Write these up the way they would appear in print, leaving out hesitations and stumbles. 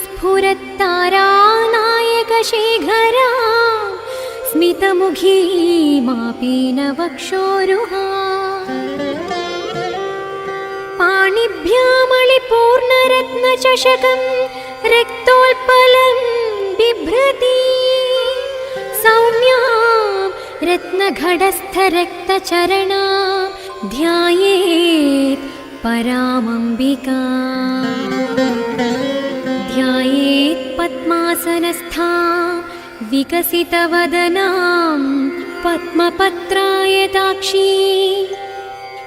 स्फुरत्तारानायकशेखरा स्मितमुखी मापीनवक्षोरुहा पाणिभ्यामणिपूर्णरत्नचषकं रक्तोत्पलं बिभ्रति सौम्यां रत्नघटस्थरक्तचरणां ध्यायेत् परामम्बिका ध्यायेत् पद्मासनस्थां विकसितवदनां पद्मपत्रायताक्षी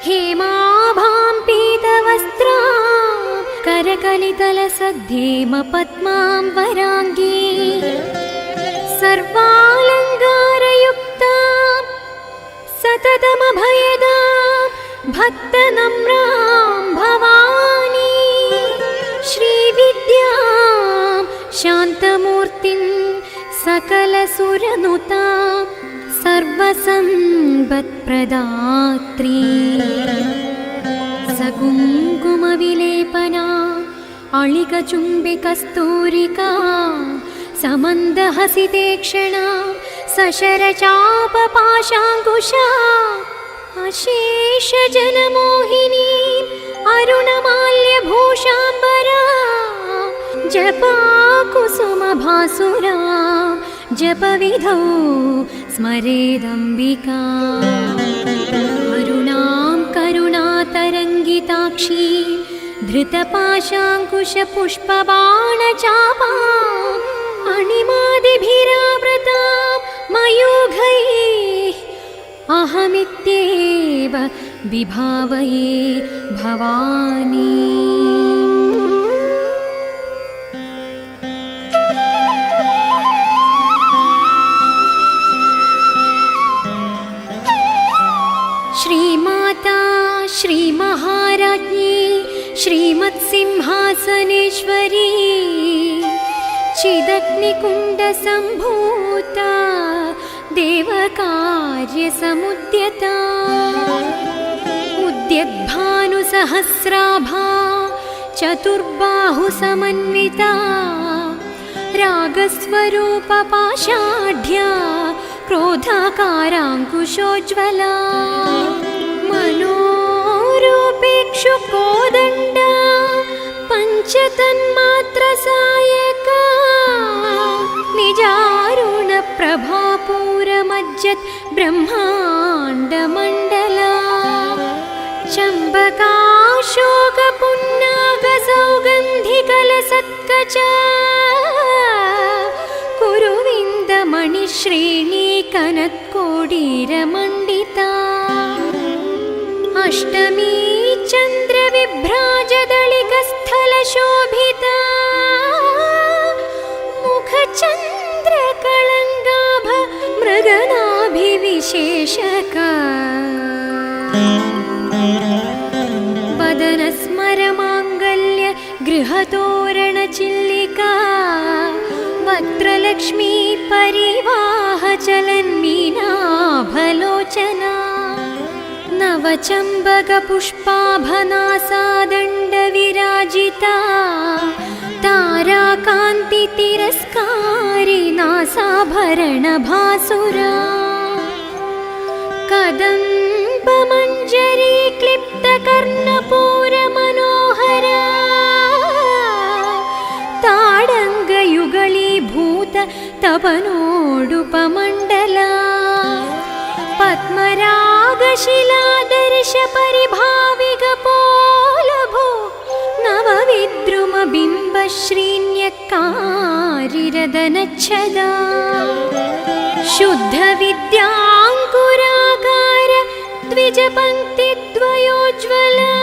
हेमाभां पीतवस्त्रां करकलितलसद्धेमपद्मां वराङ्गी सर्वालङ्कारयुक्तां सततमभयदां भक्तनम्रां भवानी श्रीविद्यां शान्तमूर्तिं सकलसुरनुतां सर्वसम्पत्प्रदात्री सकुङ्कुमविलेपना अळिकचुम्बिकस्तूरिका समन्दहसितेक्षणा सशरचापपाशाङ्कुशा अशेषजनमोहिनीं अरुणमाल्यभूषाम्बरा जपाकुसुमभासुरा जपविधौ स्मरेदम्बिका अरुणां करुणातरङ्गिताक्षी धृतपाशाङ्कुशपुष्पबाणचापा अणिमादिभिरावृतां मयूखैः अहमित्येव विभावये भवानी श्रीमाता श्रीमहाराज्ञी श्रीमत्सिंहासनेश्वरी चिदग्निकुण्डसम्भूता देवकार्यसमुद्यता उद्यद्भानुसहस्राभा चतुर्बाहुसमन्विता रागस्वरूपपाषाढ्या क्रोधाकाराङ्कुशोज्ज्वला मनोरूपेक्षुकोदण्डा पञ्चतन्मात्रसायका निजारुणप्रभापूरमज्जत् ब्रह्माण्डमण्डला चम्पकाशोकपुन्नागसौगन्धिकलसत्कचा कुरुविन्दमणिश्रेणीकनत्कोडीरमण्डिता अष्टमी चन्द्रविभ्राजदलिकस्थलशोभिता मुखचन्द्रकळङ्गाभ मृगनाभिविशेषका वदनस्मरमाङ्गल्य गृहतोरणचिल्लिका वक्त्रलक्ष्मी परिवाहचलन्मीनाभलोचना नवचम्बकपुष्पाभनासादण्डविराजिता ताराकान्तितिरस्कारी नासाभरणभासुरा कदम्बमञ्जरी क्लिप्तकर्णपूरमनोहरा ताडङ्गयुगलीभूत तपनोडुपमण्डला पद्मरागशिलादर्शपरिभाविगपोलभो नवविद्रुमबिम्बश्रीन्यक्कारिरदनच्छदा शुद्धविद्याङ्कुराकार द्विजपङ्क्तिद्वयोज्ज्वला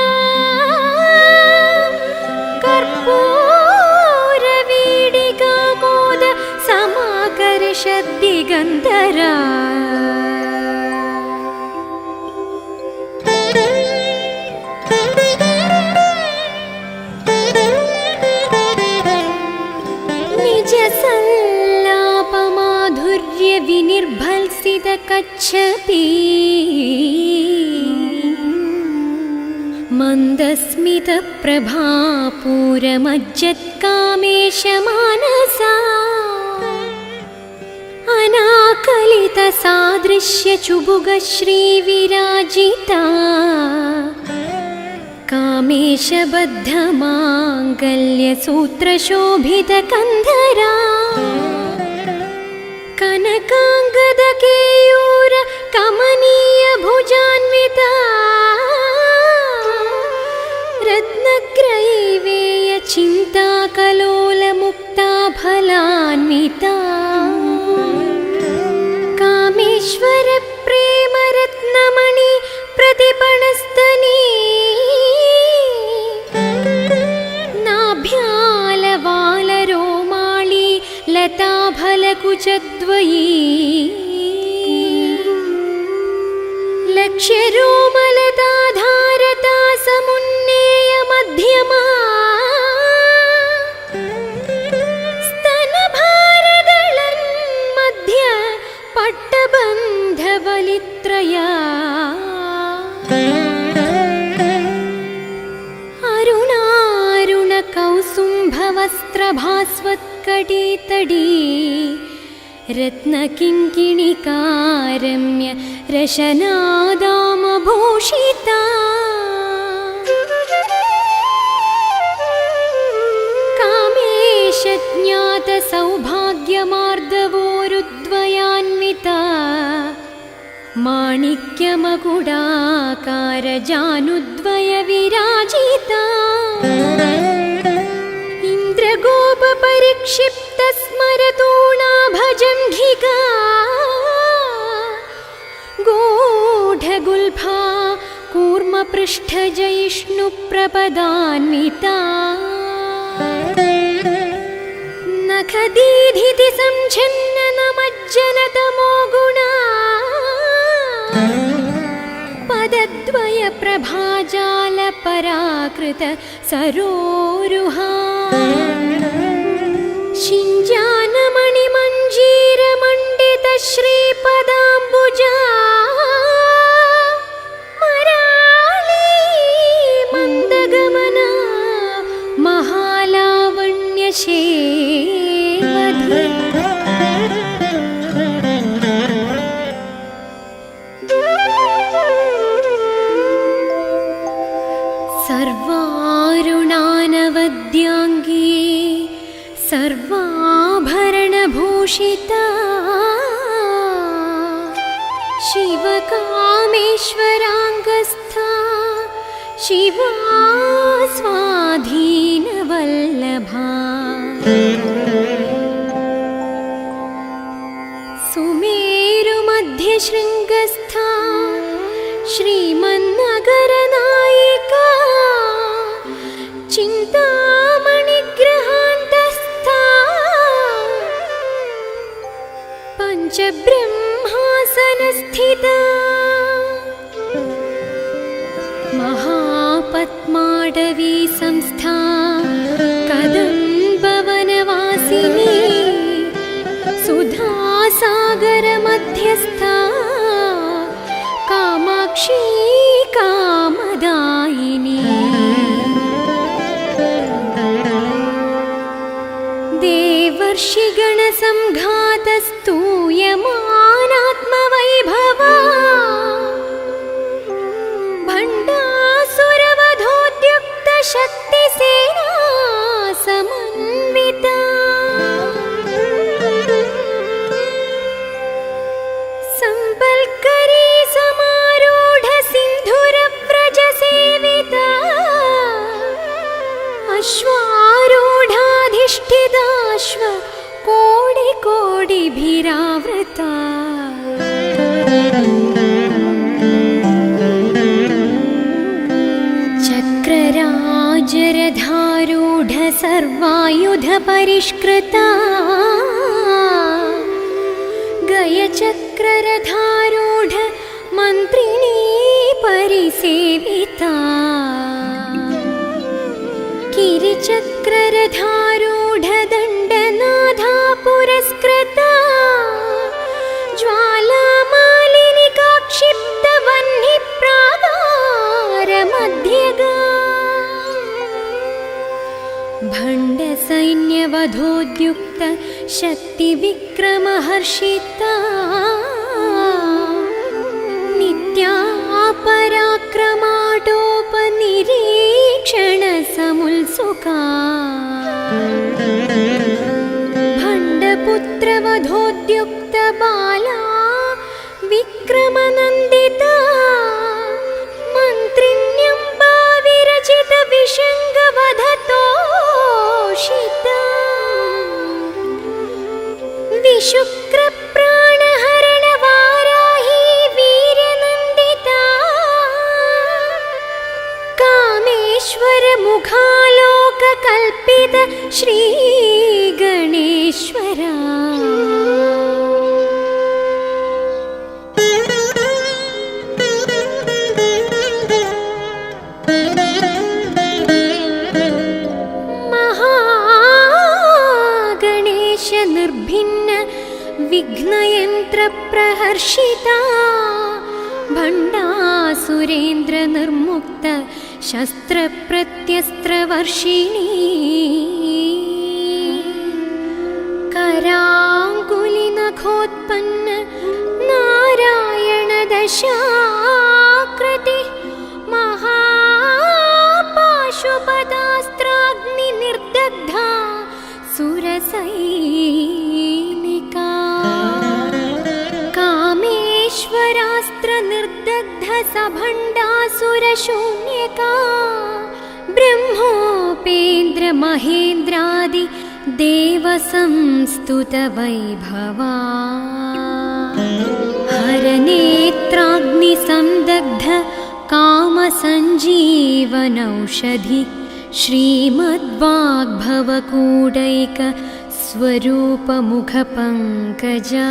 कर्पूरवीडिकामोद समाकर्षद्दिगन्धरा विनिर्भल्सितकच्छपि मन्दस्मितप्रभापूरमज्जत्कामेशमानसा अनाकलितसादृश्यचुबुगश्रीविराजिता कामेशबद्धमाङ्गल्यसूत्रशोभितकन्धरा कनकाङ्गदकेयूर कमनीयभुजान्विता रत्नग्रैवेयचिन्ताकलोलमुक्ताफलान्विता कामेश्वरप्रेमरत्नमणि प्रतिपणस्तनी नाभ्यालवालरोमाळी लताफलकुचद्वयी लक्ष्यरोमलताधारता समुन्नेय मध्यमा स्तनभारदलन्मध्य पट्टबन्धवलित्रया अरुणारुणकौसुम्भवस्त्रभास्वत्कटीतडी रत्नकिङ्किणिकारम्य रशनादामभूषिता कामेशज्ञातसौभाग्यमार्दवोरुद्वयान्विता माणिक्यमकुडाकारजानुद्वयविराजिता इन्द्रगोपपरिक्षिप्तस्मरतूणाभजङ्घिका गूढगुल्फा कूर्मपृष्ठजयिष्णुप्रपदान्विता नखदीधितिसञ्छन्ननमज्जनतमो गुणा पदद्वयप्रभाजालपराकृत सरोरुहा शिञ्जानमणिमञ्जीरमण्डितश्रीपदाम्बुजा मराळी मन्दगमना महालावण्यशेवधि सर्वारुणानवद्याङ्गी सर्वाभरणभूषिता शिवकामेश्वराङ्गस्था शिवा स्वाधीनवल्लभा सुमेरुमध्यशृङ्गस्था श्रीमन्नगरनायिका चिन्तामणिग्रहान्तस्था पञ्चब्रह्मासनस्थिता महापद्माडवी संस्था कदम्बवनवासिनी सुधासागरमध्यस्था कामाक्षी कामदायिनी देवर्षिगणसंघातस्तूयमानात्मवैभवा भण्डासुरवधोद्युक्तशक्तिसेना समन्विता सम्बल्करी समारूढसिन्धुरव्रजसेविता अश्वारूढाधिष्ठिताश्व कोटिकोटिभिरावृता चक्रराजरधारूढ सर्वायुधपरिष्कृता गयचक्ररथारूढ मन्त्रिणी परिसेविता गिरिचक्ररथारूढ दण्डनाथा पुरस्कृता ज्वालामालिनिकाक्षिप्तवह्निप्राकारमध्यगा ब्रह्मपुत्रवधोद्युक्त शक्तिविक्रमहर्षिता नित्या पराक्रमाटोपनिरीक्षण समुत्सुका भण्डपुत्रवधोद्युक्त बाला विक्रमनन्दिता मन्त्रिण्यम्बा विरचित विषङ्गवधतोषिता विशुक्रप्राणहरण वाराही वीर्यनन्दिता कामेश्वर मुखालोककल्पित श्रीगणेश्वरा निर्भिन्न विघ्नयंत्र प्रहर्षिता भण्डासुरेन्द्र निर्मुक्त शस्त्र प्रत्यस्त्र वर्षिणी कराङ्गुलिनखोत्पन्न नारायण दशाकृति महापाशुपदास्त्राग्नि निर्दग्धा सुरसैनिका कामेश्वरास्त्र निर्दग्ध सभण्डासुरशून्यका ब्रह्मोपेन्द्र महेन्द्रादि देवसंस्तुत वैभवा हरनेत्राग्नि संदग्ध कामसञ्जीवनौषधि श्रीमद्वाग्भवकूटैक स्वरूपमुखपङ्कजा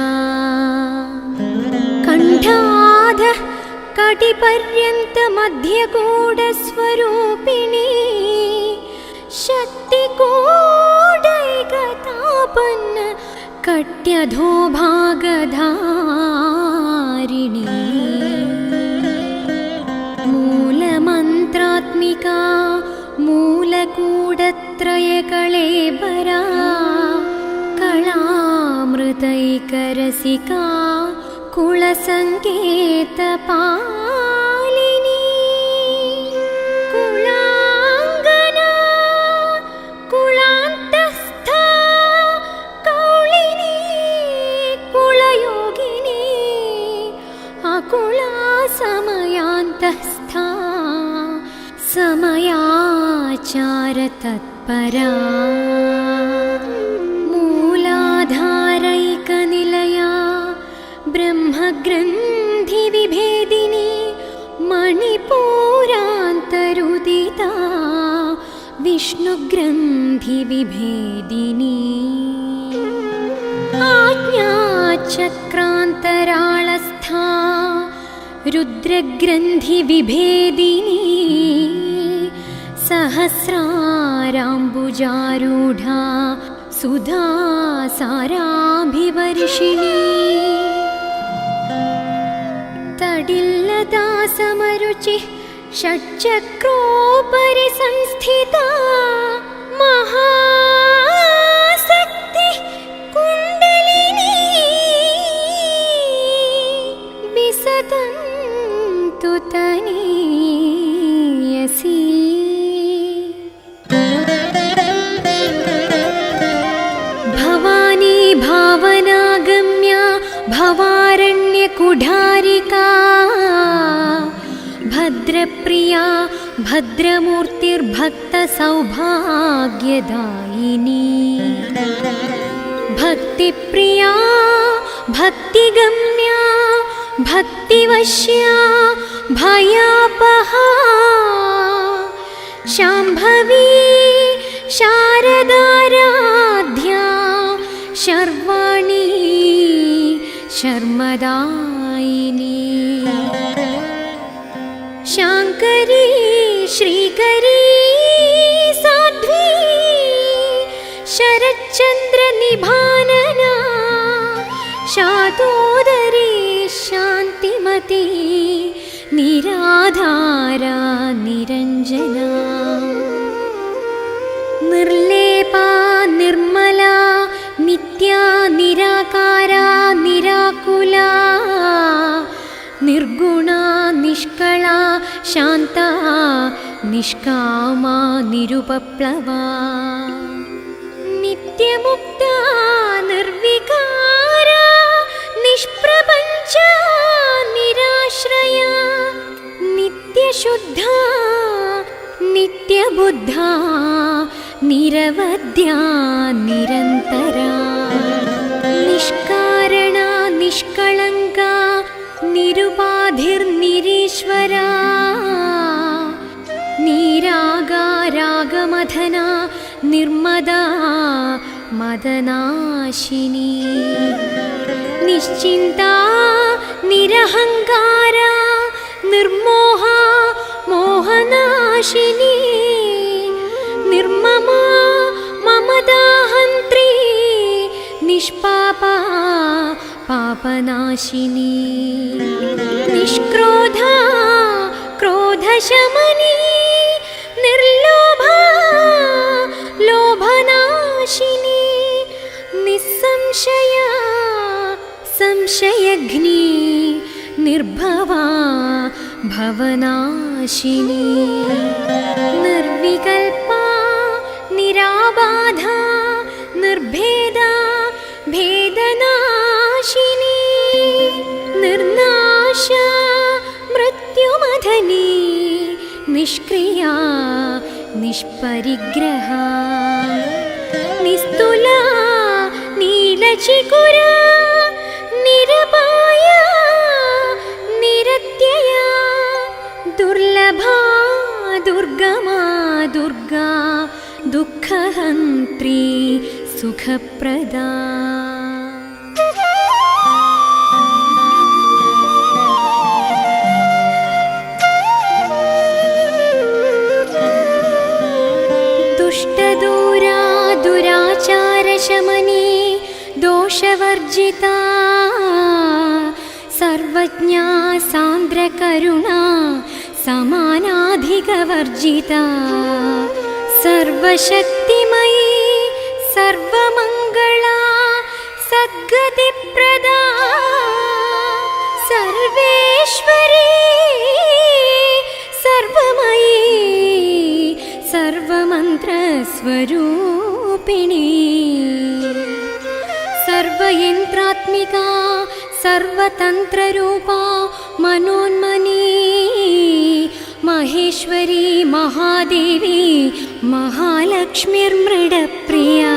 कण्ठाध कटिपर्यन्तमध्यकूटस्वरूपिणी शक्तिकूटैकतापन्न कट्यधोभागधारिणी मूलमन्त्रात्मिका मूलकूटत्रयकळेबरा कलामृतैकरसिका कुलसङ्केतपालिनी कुलाङ्गना कुलान्तस्था कौलिनी कुलयोगिनी अकुला समयान्तस्था समयाचार तत्परा मूलाधारैकनिलया ब्रह्मग्रन्थिविभेदिनी मणिपूरान्तरुदिता विष्णुग्रन्थिविभेदिनी आज्ञाचक्रान्तराळस्था रुद्रग्रन्थिविभेदिनी सहस्राराम्बुजारूढा सुधा साराभिवर्षिणी तडिल्लता समरुचिः षट्चक्रोपरि संस्थिता महाशक्ति कुण्डलिनी विसतन्तु तनीयसी भवानी भावनागम्या भवारण्यकुठारिका भद्रप्रिया भद्रमूर्तिर्भक्तसौभाग्यदायिनी भक्तिप्रिया भक्तिगम्या भक्तिवश्या भयापहा शाम्भवी शारदाराध्या शर्वाणी शर्मदायिनी शाङ्करी श्रीकरी साध्वी शरच्चन्द्रनिभानना शातोदरी शान्तिमती निराधारा निरञ्जना निर्लेपा ನಿರ್ಮಲಾ ನಿತ್ಯಾ ನಿರಾಕಾರಾ ನಿರಾಕುಲಾ ನಿರ್ಗುಣಾ ನಿಷ್ಕಳಾ ಶಾಂತಾ ನಿಷ್ಕಾಮಾ ನಿರುಪಪ್ಲವಾ ನಿತ್ಯಮುಕ್ತಾ ನಿರ್ವಿಕಾರಾ ನಿಷ್ಪ್ರಪಂಚಾ ನಿರಾಶ್ರಯಾ ನಿತ್ಯಶುದ್ಧಾ ನಿತ್ಯಬುದ್ಧಾ ನಿರವದ್ಯಾ ನಿರಂತರಾ ನಿಷ್ಕಾರಣಾ ನಿಷ್ಕಳಂಕಾ ನಿರುಪಾಧಿರ್ನಿರೀಶ್ವರಾ ನೀರಾಗಾರಾಗಮಥನಾ ನಿರ್ಮದಾ ಮದನಾಶಿನಿ ನಿಶ್ಚಿಂತಾ ನಿರಹಂಕಾರಾ ನಿರ್ಮೋಹಾ ಮೋಹನಾಶಿನಿ ನಿರ್ಮಮಾ ಮಮದಾಹಂತ್ರಿ ನಿಷ್ಪಾಪಾ ಪಾಪನಾಶಿನಿ ನಿಷ್ಕ್ರೋಧಾ ಕ್ರೋಧಶಮನಿ ನಿರ್ಲೋಭಾ ಲೋಭನಾಶಿನಿ ನಿಸ್ಸಂಶಯಾ ಸಂಶಯಘ್ನಿ ನಿರ್ಭವಾ ಭವನಾಶಿನಿ ನಿರ್ವಿಕಲ್ಪಾ ನಿರಾಬಾಧಾ ನಿರ್ಭೇದಾ ಭೇದನಾಶಿನಿ ನಿರ್ನಾಶಾ ಮೃತ್ಯುಮಧನಿ ನಿಷ್ಕ್ರಿಯಾ ನಿಷ್ಪರಿಗ್ರಹಾ ನಿಸ್ತುಲಾ ನೀಲಚಿಕುರಾ ನಿರಪಾಯಾ ನಿರತ್ಯಯಾ ದುರ್ಲಭಾ ದುರ್ಗಮಾ ದುರ್ಗಾ ದುಃಖಹಂತ್ರಿ ಸುಖಪ್ರದಾ ದುಷ್ಟದೂರಾ ದುರಾಚಾರಶಮನಿ ದೋಷವರ್ಜಿತಾ ಸರ್ವಜ್ಞಾ ಸಾಂದ್ರಕರುಣಾ ಸಮಾನಾಧಿಕವರ್ಜಿತಾ ಸರ್ವಶಕ್ತಿಮಯೀ ಸರ್ವಮಂಗಳಾ ಸದ್ಗತಿಪ್ರದಾ ಸರ್ವೇಶ್ವರೀ ಸರ್ವಮಯೀ ಸರ್ವಮಂತ್ರಸ್ವರೂಪಿಣೀ ಸರ್ವಯಂತ್ರಾತ್ಮಿಕಾ ಸರ್ವತಂತ್ರರೂಪಾ ಮನೋನ್ಮನಿ ಮಹೇಶ್ವರಿ ಮಹಾದೇವಿ ಮಹಾಲಕ್ಷ್ಮೀರ್ಮೃಡಪ್ರಿಯಾ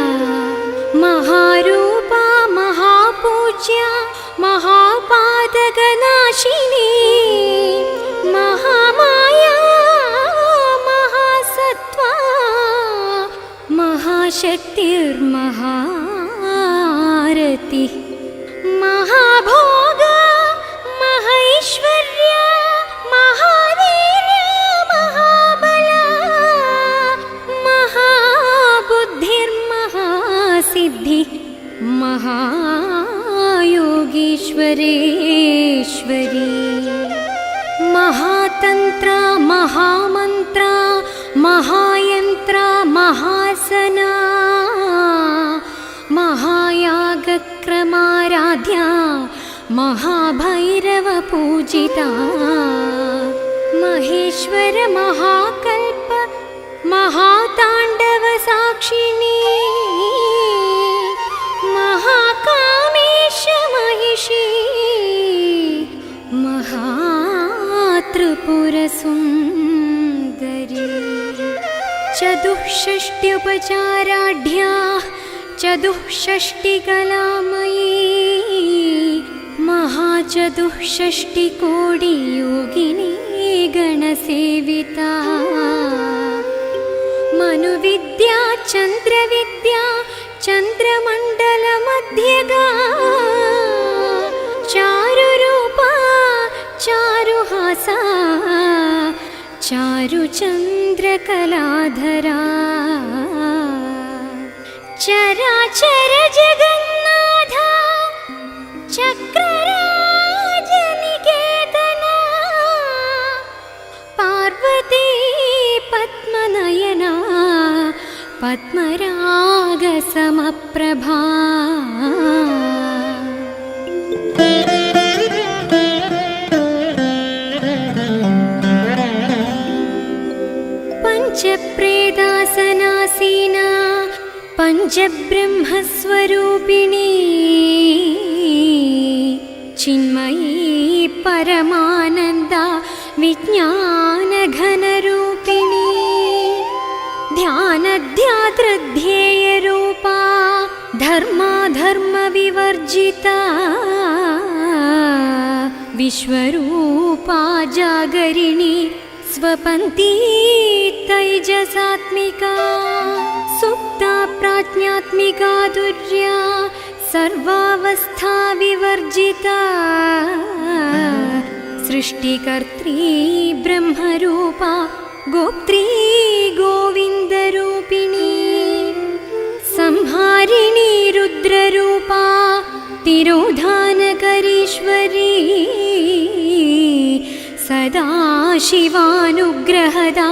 ಮಹಾರೂಪಾ ಮಹಾಪೂಜ್ಯಾ ಮಹಾಪಾತಕನಾಶಿನಿ ಮಹಾಮಾಯಾ ಮಹಾಸತ್ವಾ ಮಹಾಶಕ್ತಿರ್ಮಹಾರತಿ ಮಹಾಭೋಗ ಮಹೈಶ್ವರ್ಯ ಮಹಾವೀರ್ಯ ಮಹಾಬಲ ಮಹಾಬುದ್ಧಿರ್ಮಹಾಸಿದ್ಧಿ ಮಹಾಯೋಗೀಶ್ವರೇಶ್ವರಿ ಮಹಾತಂತ್ರ ಮಹಾಮಂತ್ರ ಮಹಾಯಂತ್ರ ಮಹಾಸನ ಮಹಾಯಾಗಕ್ರಮಾರಾಧ್ಯ ಮಹಾಭೈರವ ಪೂಜಿತ ಮಹೇಶ್ವರ ಮಹಾಕಲ್ಪ ಮಹಾತಾಂಡವ ಸಾಕ್ಷಿಣಿ ಮಹಾಕಾಮೇಶ ಮಹಿಷಿ ಮಹಾತ್ರಿಪುರ ಸುಂದರಿ ಚತುಷ್ಷಷ್ಟ್ಯುಪಚಾರಾಢ್ಯಾ ಚತುಷ್ಷಷ್ಟಿಕಲಾಮಯೀ ಮಹಾಚತುಷ್ಷಷ್ಟಿಕೋಟಿಯೋಗಿನಿ ಗಣಸೇವಿತಾ ಮನುವಿದ್ಯಾ ಚಂದ್ರವಿದ್ಯಾ ಚಂದ್ರಮಂಡಲ ಮಧ್ಯಗಾ ಚಾರುರೂಪಾ ಚಾರುಹಾಸ ಚಾರುಚಂದ್ರಕಲಾಧರಾ ಚರಾಚರ ಜಗನ್ನಾಥ ಚಕ್ರರಾಜನಿಕೇತನ ಪಾರ್ವತಿ ಪದ್ಮನಯನ ಪದ್ಮರಾಗ समप्रभा पंचप्रेदासनासीना पंचब्रह्मस्वरूपिणी चिन्मयी परमानन्दा विज्ञानघनरूपिणी ध्यानध्यातृध्येयरूपा धर्माधर्मविवर्जिता विश्वरूपा जागरिणी स्वपन्ती तैजसात्मिका सुप्ता प्राज्ञात्मिका दुर्या सर्वावस्था विवर्जिता सृष्टिकर्त्री ब्रह्मरूपा गोप्त्री गोविन्दरूपिणी संहारिणी रुद्ररूपा तिरोधानकरीश्वरी सदा शिवानुग्रहदा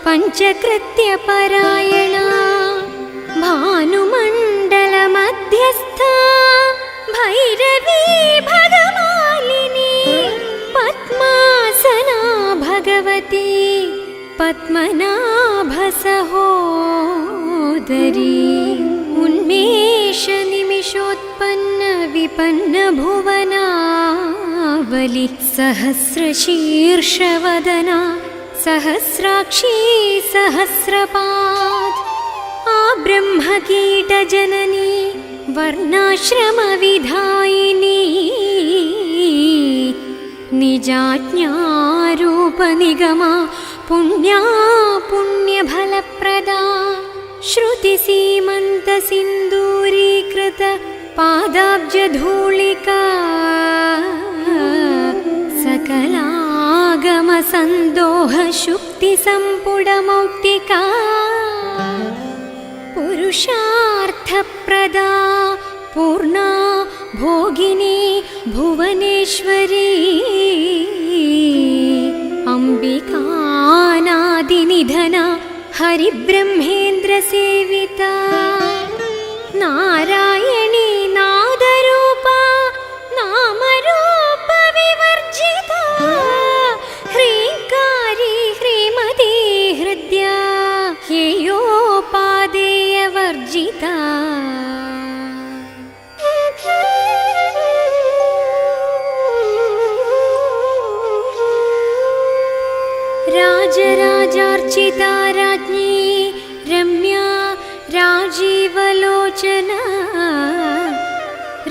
पंचकृत्यपरायणा भानुमण्डलमध्यस्था भैरवी भगमालिनी पद्मासना भगवती पद्मनाभसहोदरी उन्मेषनिमिषोत्पन्न विपन्न भुवनावली सहस्रशीर्षवदना सहस्राक्षी सहस्रपाद ब्रह्मकीटजननी वर्णाश्रमविधायिनी निजाज्ञारूपनिगमा पुण्या पुण्यफलप्रदा श्रुतिसीमन्तसिन्दूरीकृत पादाब्जधूलिका सकलागमसन्दोहशुक्तिसम्पुटमौक्तिका पुरुषार्थप्रदा पूर्णा भोगिनी भुवनेश्वरी अम्बिकानादिनिधना हरिब्रह्मेन्द्रसेविता नारायणी नादरूपा नामरूपविवर्जिता ह्रीङ्कारी ह्रीमती हृद्या ह्येयोपादेयवर्जिता राजराजार्चिता राज्ञी रम्या राजीवलोचना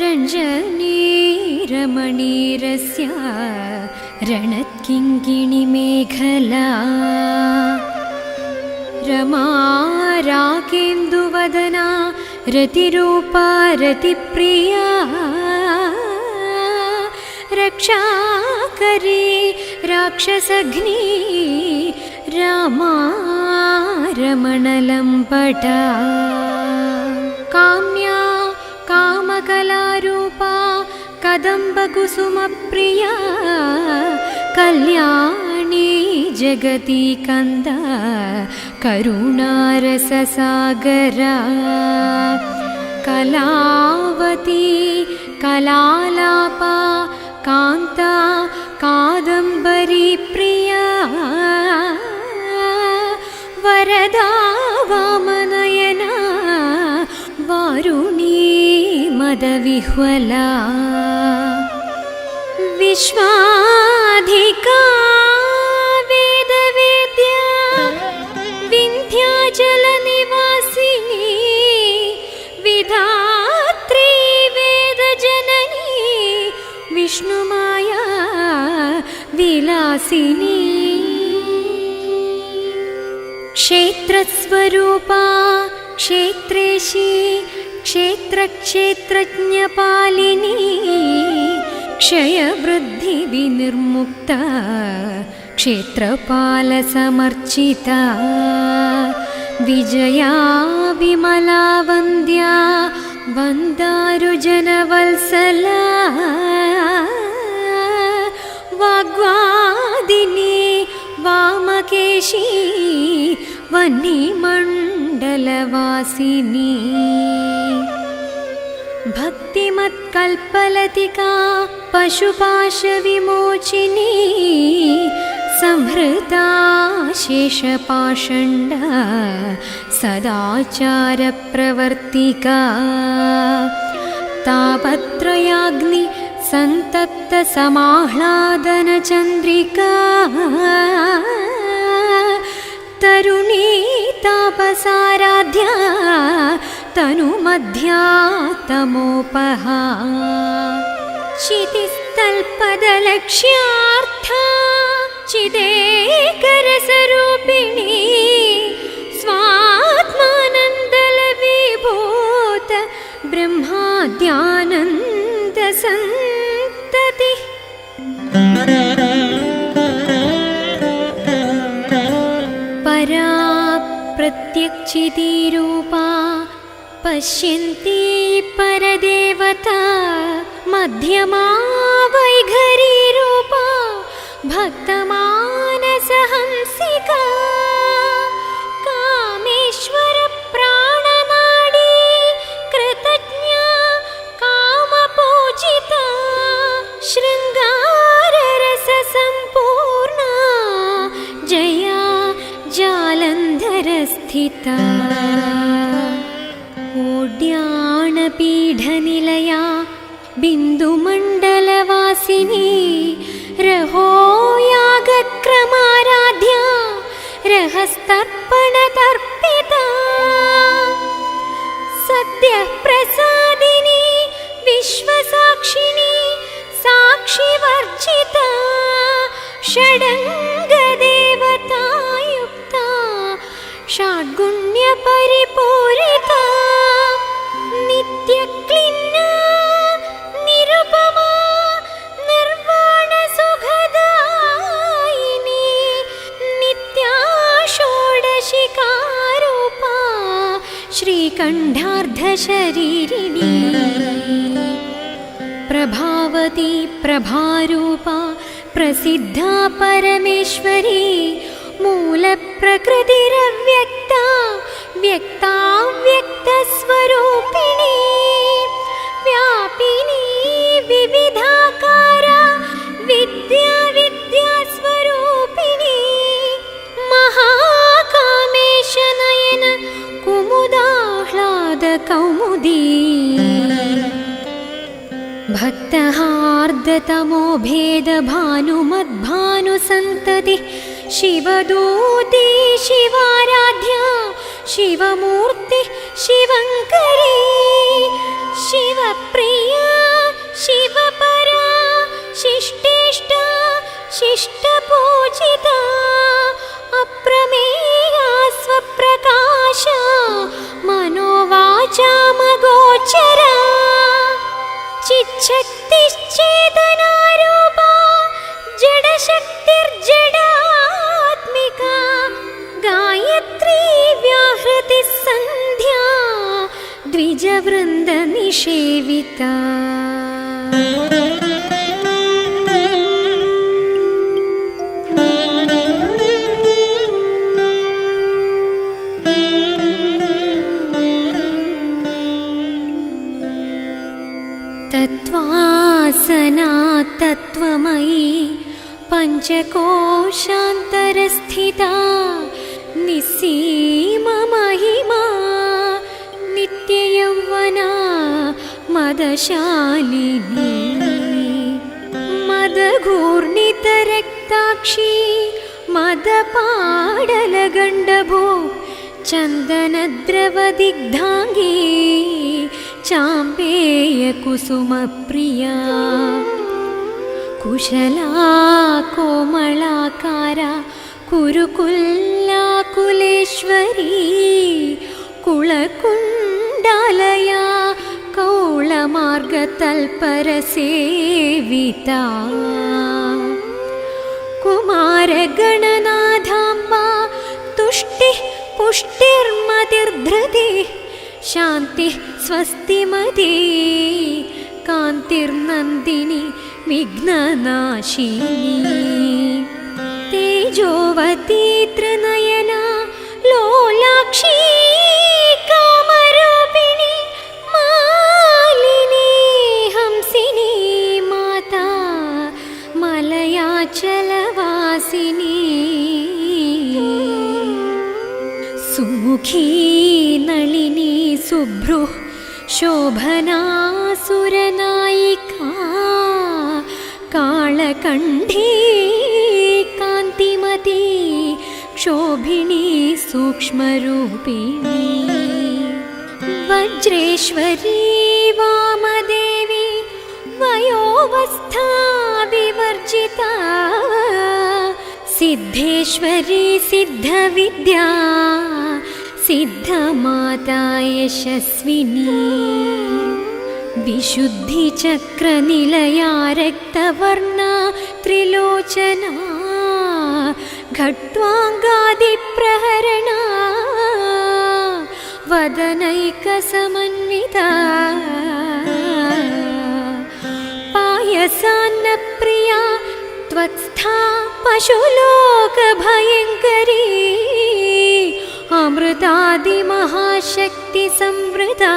रञ्जनी रमणीरस्य रणत्किङ्किणिमेखला रमा राकेन्दुवदना रतिरूपा रतिप्रिया रक्षाकरी राक्षसघ्नी रामा रमणलम्पटा काम्या कामकलारूपा कदम्बकुसुमप्रिया कल्याणी जगती कंद करुणारससागरा कलावती कलालापा कांता कादम्बरी प्रिया वरदा वामनयना वारुणी मदविह्वला विश्वाधिका वेदवेद्या विन्ध्याचलनिवासिनी विधात्री वेदजननी विष्णुमाया विलासिनी क्षेत्रस्वरूपा क्षेत्रेशी क्षेत्रक्षेत्रज्ञपालिनी क्षयवृद्धिविनिर्मुक्ता क्षेत्रपालसमर्चिता विजया विमला वन्द्या वन्दारुजनवत्सला वाग्वादिनी वामकेशी वह्निमण्डलवासिनी मन्दलवासिनी भक्तिमत्कल्पलतिका पशुपाशविमोचिनी संहृता शेषपाषण्ड सदाचारप्रवर्तिका तापत्रयाग्नि सन्तप्तसमाह्लादनचन्द्रिका तरुणी तापसाराध्या तनुमध्या तमोपहा चितिस्तल्पदलक्ष्यार्था चिदेकरसरूपिणी स्वात्मानन्दलविभूत ब्रह्माद्यानन्दसन्तति परा प्रत्यक्षितिरूपा पश्यन्ती परदेवता मध्यमा वैखरीरूपा भक्तमानसहंसिका कामेश्वर प्राणनाडी कृतज्ञा कामपूजिता शृङ्गाररससम्पूर्णा जया जालन्धरस्थिता ओड्याणपीठनिलया बिन्दुमण्डलवासिनी रहो यागक्रमाराध्या रहस्तर्पणतर्पिता सद्यः प्रसादिनी विश्वसाक्षिणी साक्षिवर्जिता षडङ्गदेवतायुक्ता षड्गुण्यपरिपूरिता नित्यक्लिन्ना निरुपमा निर्वाणसुखदायिनी नित्या षोडशिकारूपा श्रीकण्ठार्धशरीरिणी प्रभावती प्रभारूपा प्रसिद्धा परमेश्वरी मूलप्रकृतिरव्यक्ता व्यक्ताव्यक्तस्वरूपिणी व्यापिनी विविधाकारा विद्या विद्यास्वरूपिणी महाकामेशनयन कुमुदाह्लादकौमुदी भक्तहार्दतमो भेदभानुमद्भानुसन्तति शिवदूती शिवाराध्या शिवमूर्ति शिवङ्करी शिवप्रिया शिवपरा शिष्टेष्टा शिष्टपूजिता अप्रमेया स्वप्रकाशा मनोवाचामगोचरा चिच्छक्तिश्चेतनारूपा जडशक्तिर्जडात्मिका गायत्री व्याहृतिः सन्ध्या द्विजवृन्दनिषेविता तत्त्वासना तत्त्वमयी पञ्चकोशान्तरस्थिता निस्सीममहिमा नित्ययौवना मदशालिनी मदघूर्णितरक्ताक्षी मदपाडलगण्डभो चन्दनद्रवदिग्धाङ्गी चाम्पेयकुसुमप्रिया कुशला कोमलाकारा कुरुकुल्लाकुलेश्वरी कुलकुण्डालया कौळमार्गतल्परसेविता कुमारगणनाथाम्बा तुष्टिः पुष्टिर्मतिर्धृतिः शान्तिः स्वस्तिमती कान्तिर्नन्दिनी विघ्ननाशिनी तेजोवती त्रिनयना लोलाक्षी सुमुखी नलिनी सुभ्रुः शोभना सुरनायिका कालकण्ठी कान्तिमती क्षोभिणी सूक्ष्मरूपिणी वज्रेश्वरी वामदेवी वयोवस्था विवर्जिता सिद्धेश्वरी सिद्धविद्या सिद्धमाता यशस्विनी विशुद्धिचक्रनिलया रक्तवर्णा त्रिलोचना खट्वाङ्गादिप्रहरणा वदनैकसमन्विता पायसान्नप्रिया त्वत्स्था पशुलोकभयङ्करी अमृतादिमहाशक्तिसंवृता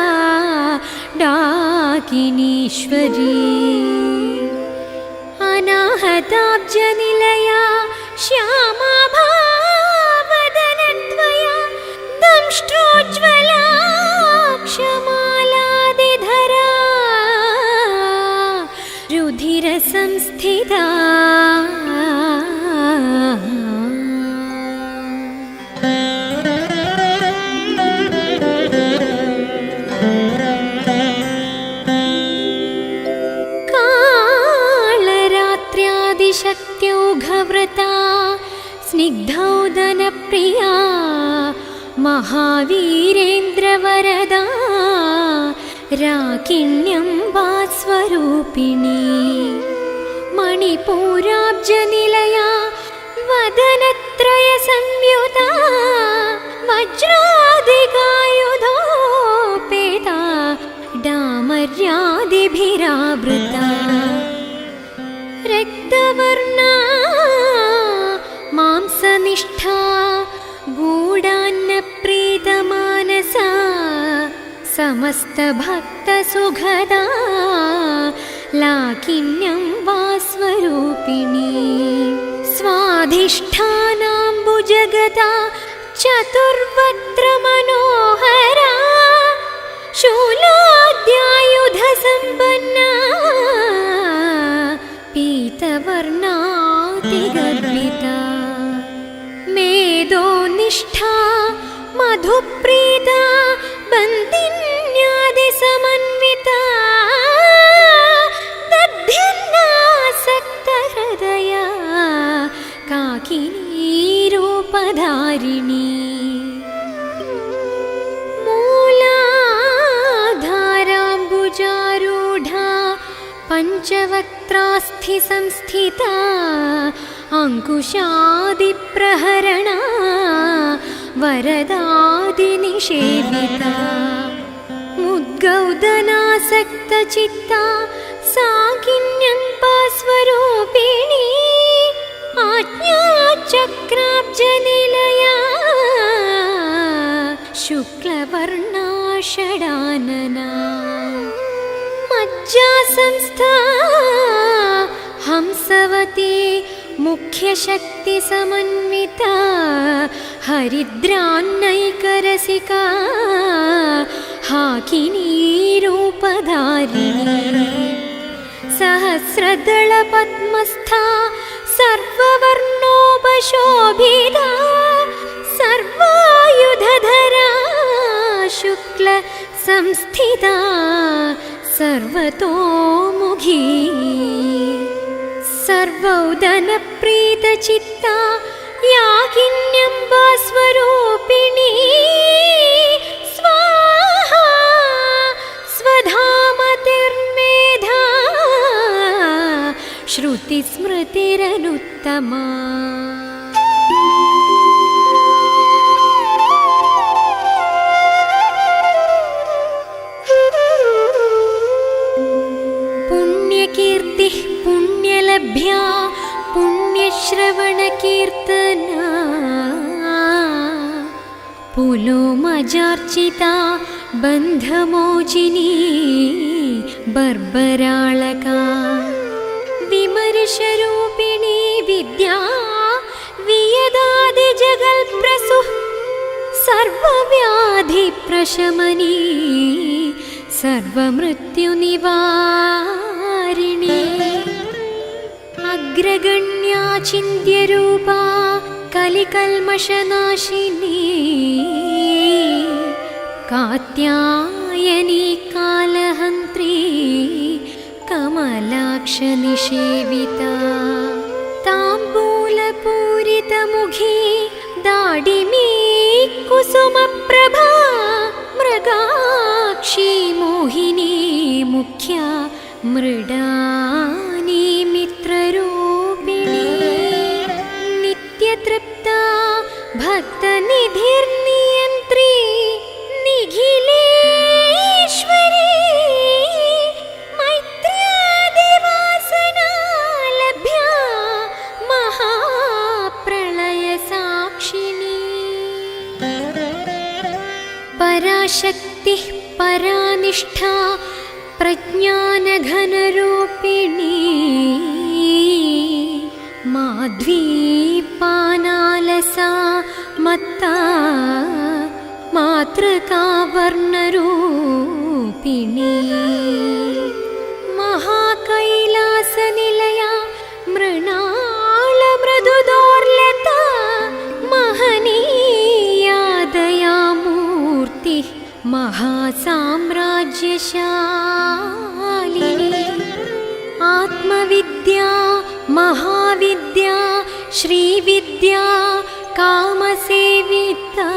डाकिनीश्वरी अनाहताब्जनिलया श्यामा भावदनत्वया दंष्ट्रोज्ज्वला क्षमालादिधरा रुधिरसंस्थिता शक्त्यौघव्रता स्निग्धौदनप्रिया महावीरेन्द्रवरदा राकिण्यम्बास्वरूपिणी मणिपूराब्जनिलया वदनत्रयसंयुता वज्रादिकायुधोपेता डामर्यादिभिरावृता रक्तवर्णा मांसनिष्ठा गूढान्नप्रीतमानसा समस्तभक्तसुखदा लाकिन्यम्बास्वरूपिणी स्वाधिष्ठानाम्बुजगता चतुर्वक्त्रमनोहरा शूलाद्यायुधसम्पन्ना पीतवर्णातिगर्भिता मेदोनिष्ठा मधुप्रीता बन्दिन्यादिसमन्विता दध्यन्नासक्तहृदया काकिनीरूपधारिणी मूलाधाराम्बुजारूढा पञ्चवक्त्रास्थिसंस्थिता अंकुशादिप्रहरणा वरदादिनिषेविता मुद्गौदनासक्तचित्ता साकिन्यम्बास्वरूपिणी आज्ञाचक्राब्जनिलया शुक्लवर्णा षडानना मज्जासंस्था हंसवती मुख्यशक्तिसमन्विता हरिद्रान्नैकरसिका हाकिनीरूपधारिणी सहस्रदलपद्मस्था सर्ववर्णोपशोभिता सर्वायुधधरा शुक्ल संस्थिता सर्वतोमुखी सर्वौदनप्रीतचित्ता याकिन्यम्बास्वरूपिणी स्वाहा स्वधामतिर्मेधा श्रुतिस्मृतिरनुत्तमा पुण्यकीर्तिः पुण्यलभ्या पुण्यश्रवणकीर्तना पुलोमजार्चिता बन्धमोचिनी बर्बराळका विमर्शरूपिणी विद्या वियदादिजगल्प्रसुः सर्वव्याधिप्रशमनी सर्वमृत्युनिवारिणी अग्रगण्या चिन्त्यरूपा कलिकल्मषनाशिनी कात्यायनी कालहन्त्री कमलाक्षनिषेविता ताम्बूलपूरितमुखी दाडिमी कुसुमप्रभा मृगाक्षी मोहिनी मुख्या मृडानी मित्ररूपिणी नित्यतृप्ता भक्तनिधिर्नियन्त्री निखिलेश्वरी मैत्र्यादिवासना लभ्या महाप्रलयसाक्षिणी पराशक्तिः परानिष्ठा प्रज्ञानघनरूपिणी माध्वीपानालसा मत्ता मातृकावर्णरूपिणी महाकैलासनिलया मृणालमृदुदोर्लता महनीया दयामूर्तिः महासाम्राज्यशालिनी आत्मविद्या महाविद्या श्रीविद्या कामसेविता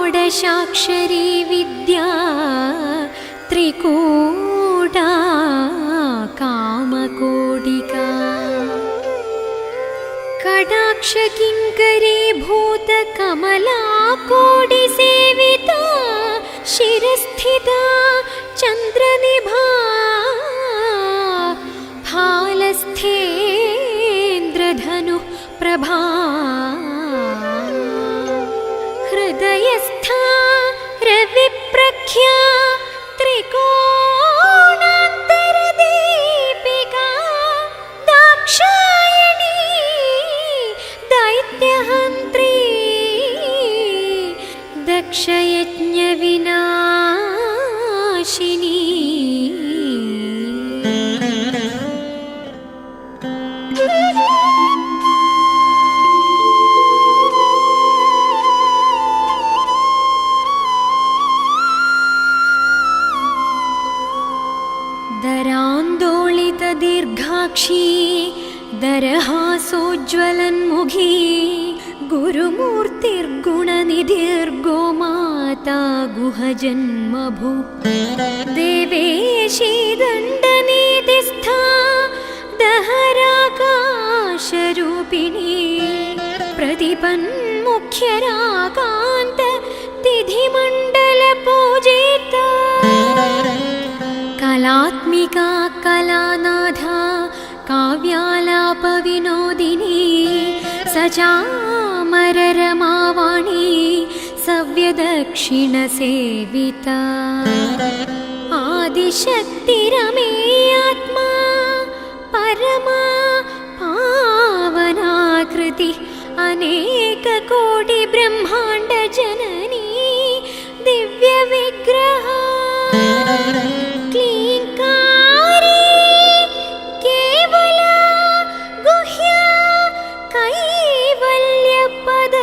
श्रीषोडशाक्षरी विद्या त्रिकूटा कामकोटिका कटाक्षकिङ्करी भूतकमलाकोटिसेविता शिरस्थिता चन्द्रनिभा फालस्थेन्द्रधनुः प्रभा हृदयस्था रविप्रख्या त्रिकोणान्तरदीपिका दाक्षायणी दैत्यहन्त्री दक्षयज्ञविनाशिनी दरान्दोलितदीर्घाक्षी दरहासोज्ज्वलन्मुखी गुरुमूर्तिर्गुणनिधिर्गोमाता गुहजन्मभू देवेशी दण्डनीतिस्था दहराकाशरूपिणी प्रतिपन्मुख्यराकान्त तिथिमण्डलपूजिता कलात्मिका कलानाथा काव्यालापविनोदिनी सचामररमावाणी सव्यदक्षिणसेविता आदिशक्तिरमे आत्मा परमा पावनाकृति अनेककोटिब्रह्माण्डजननी दिव्यविग्रह क्लीङ्कारी केवला गुह्या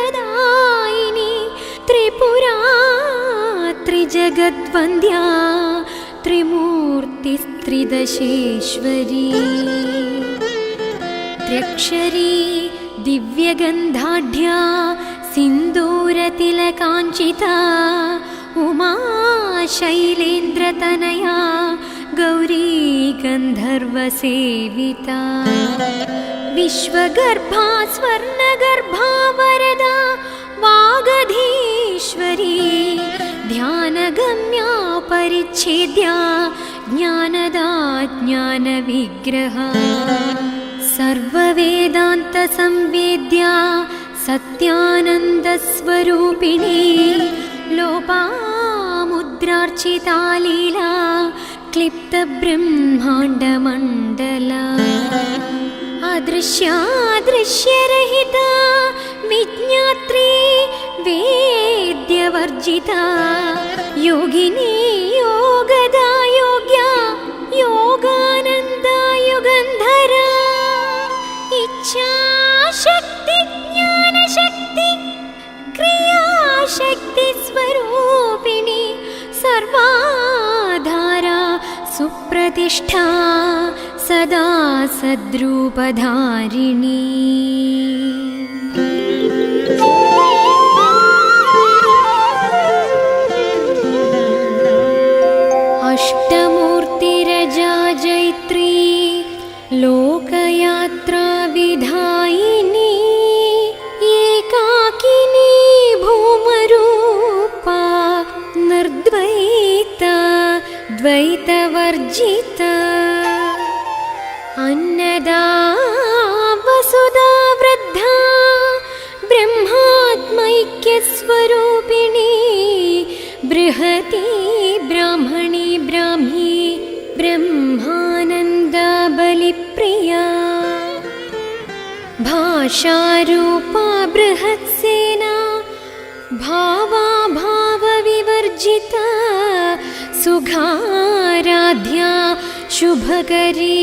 कैवल्यपददायिनी त्रिपुरा त्रिजगद्वन्द्या त्रिमूर्तिस्त्रिदशेश्वरी त्र्यक्षरी दिव्यगन्धाढ्या सिन्दूरतिलकाञ्चिता उमा शैलेन्द्रतनया गौरी गन्धर्वसेविता विश्वगर्भा स्वर्णगर्भा वरदा वागधीश्वरी ध्यानगम्या परिच्छेद्या ज्ञानदा ज्ञानविग्रहा सर्ववेदान्तसंवेद्या सत्यानन्दस्वरूपिणी लोपामुद्रार्चिता लीला क्लिप्तब्रह्माण्डमण्डला दृश्यादृश्यरहिता विज्ञात्री वेद्यवर्जिता योगिनी योगदा योग्या योगानन्दा युगन्धरा इच्छाशक्ति ज्ञानशक्ति क्रियाशक्ति स्वरूपिणी सर्वाधारा सुप्रतिष्ठा सदा सद्रूपधारिणी अष्टमूर्तिरजा जैत्री लोकयात्रा विधायिनी एकाकिनी भूमरूपा निर्द्वैता द्वैतवर्जिता अन्नदा वसुधा वृद्धा ब्रह्मात्मैक्यस्वरूपिणी बृहती ब्राह्मणी ब्राह्मी ब्रह्मानन्दा बलिप्रिया भाषारूपा बृहत्सेना भावा भावविवर्जिता सुखाराध्या शुभकरी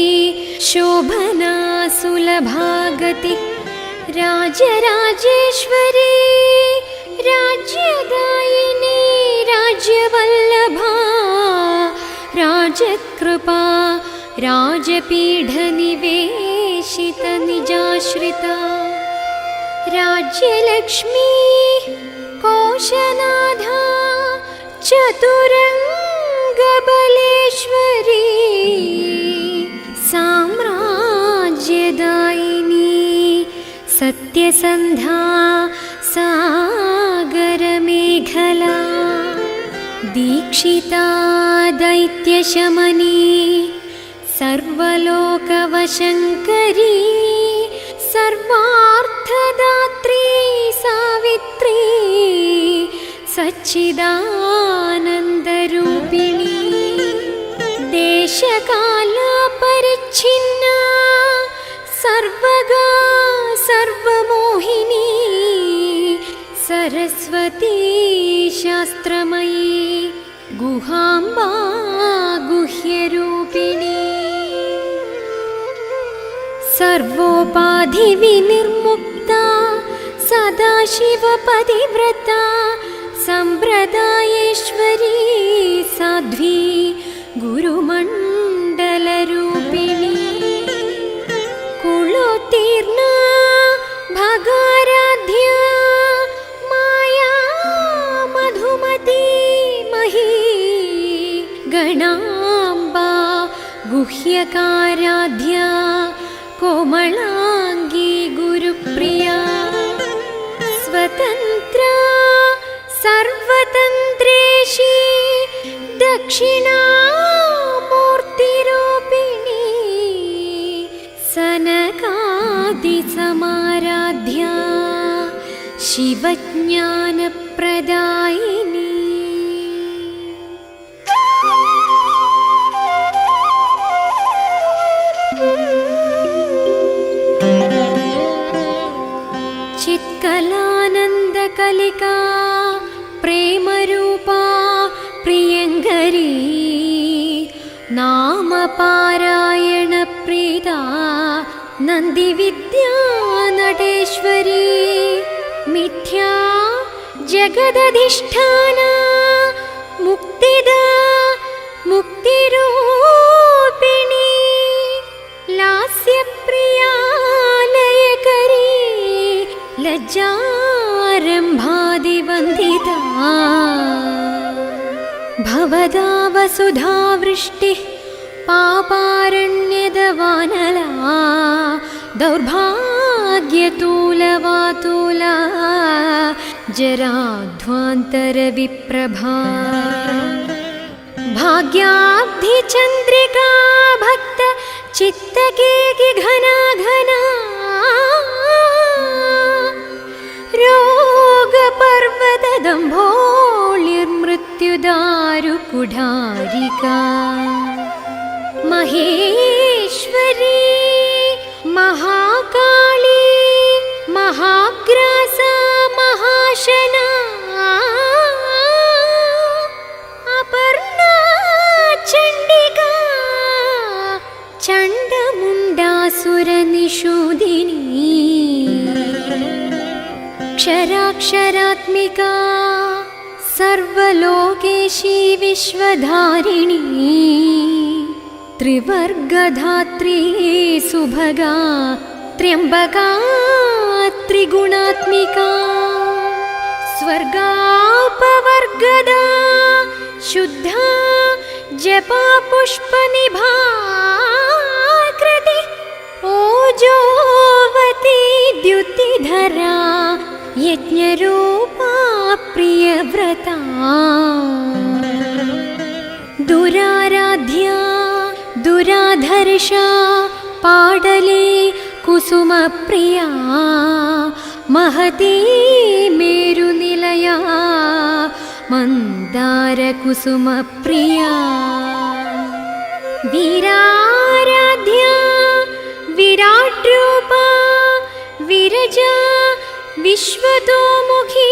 शोभना सुलभागति राजराजेश्वरी राज्यदायिनी राज्यवल्लभा राजकृपा राजपीठनिवेशितनिजाश्रिता राज्यलक्ष्मी कोशनाधा चतुरङ्गबलेश्वरी साम्राज्यदायिनी सत्यसन्धा सागरमेखला दीक्षिता दैत्यशमनी सर्वलोकवशङ्करी सर्वार्थदात्री सावित्री सच्चिदानन्दरूपिणी देशकालपरिच्छिन्ना सर्वगा सर्वमोहिनी सरस्वती शास्त्रमयी गुहाम्बा गुह्यरूपिणी सर्वोपाधिविनिर्मुक्ता सदाशिवपतिव्रता सम्प्रदायेश्वरी साध्वी गुरुमण्डलरूपिणी कुलोत्तीर्णा भगाराध्या माया मधुमती मही गणाम्बा गुह्यकाराध्या कोमलांगी गुरुप्रिया स्वतंत्रा सर्वतंत्रेशी दक्षिणामूर्तिरूपिणी सनकादिसमाराध्या शिवज्ञानप्रदायिनी चित्कलानन्दकलिका प्रेमरूपा प्रियङ्करी नामपारायणप्रीता नन्दिविद्या नटेश्वरी मिथ्या जगदधिष्ठाना मुक्तिदा मुक्तिरूपिणी लास्यप्रिया लयकरी लज्जारम्भादिवन्दिता भवदा वसुधा वृष्टिः पापारण्यदवानला दौर्भाग्यतूलवातूला जराध्वान्तरविप्रभा भाग्याब्धिचन्द्रिका भक्त चित्तकेकि घना घना रोगपर्वतदम्भोलिर्मृत्युदारुकुढारिका महेश्वरी महा अक्षराक्षरात्मिका सर्वलोकेशी विश्वधारिणी त्रिवर्गधात्री सुभगा त्र्यम्बका त्रिगुणात्मिका स्वर्गापवर्गदा शुद्धा जपा पुष्पनिभाकृति ओजोवती द्युतिधरा यज्ञरूपा प्रियव्रता दुराराध्या दुराधर्षा पाडले कुसुमप्रिया महती मेरुनिलया मन्दारकुसुमप्रिया वीराराध्या विराट्रूपा विरजा विश्वतोमुखी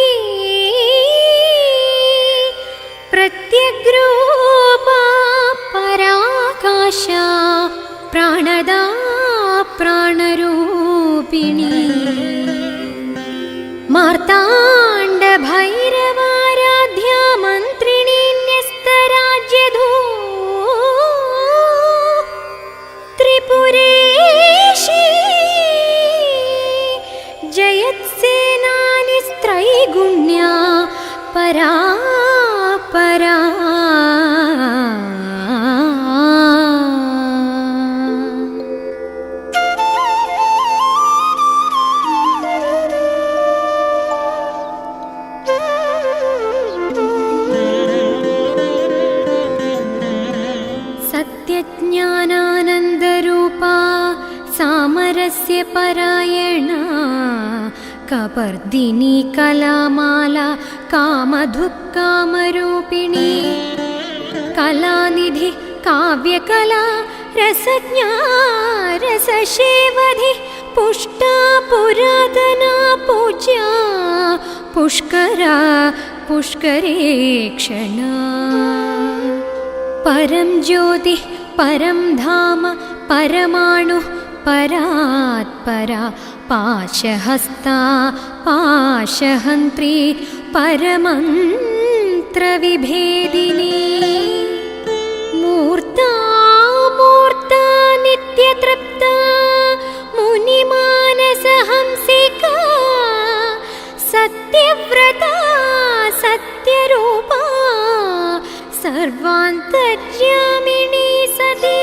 प्रत्यग्रूपा पराकाशा प्राणदा प्राणरूपिणी मार्ताण्डभैरवाराध्या मन्त्रिणी न्यस्तराज्यधू त्रिपुरेशी जयत्सेनानि स्त्रैगुण्या परा परा सत्यज्ञानानन्दरूपा सामरस्य परायणा कपर्दिनी कलामाला कामधुक्कामरूपिणी कलानिधि काव्यकला रसज्ञा रसशेवधि पुष्टा पुरातना पूज्या पुष्करा पुष्करेक्षणा परं ज्योतिः परं धाम परमाणुः परात्परा पाशहस्ता पाशहन्त्री परमन्त्रविभेदिनी मूर्ता मूर्ता नित्यतृप्ता मुनिमानसहंसिका सत्यव्रता सत्यरूपा सर्वान्तर्यामिणी सती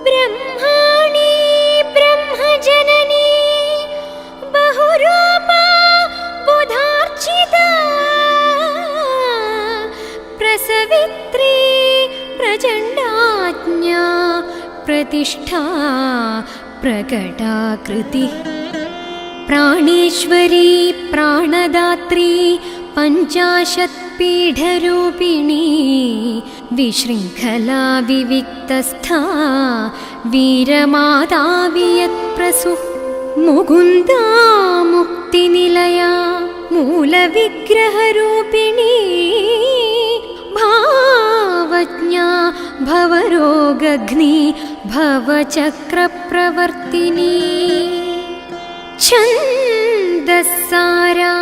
ब्रह्माणी ब्रह्मजननी बहुरूपा बुधार्चिता प्रसवित्री प्रचण्डाज्ञा प्रतिष्ठा प्रकटाकृति प्राणेश्वरी प्राणदात्री पञ्चाशत्पीठरूपिणी विशृङ्खला विविक्तस्था वीरमाता वियत्प्रसु मुकुन्दा मुक्तिनिलया मूलविग्रहरूपिणी भावज्ञा भवरोगघ्नि भवचक्रप्रवर्तिनी छन्दस्सारा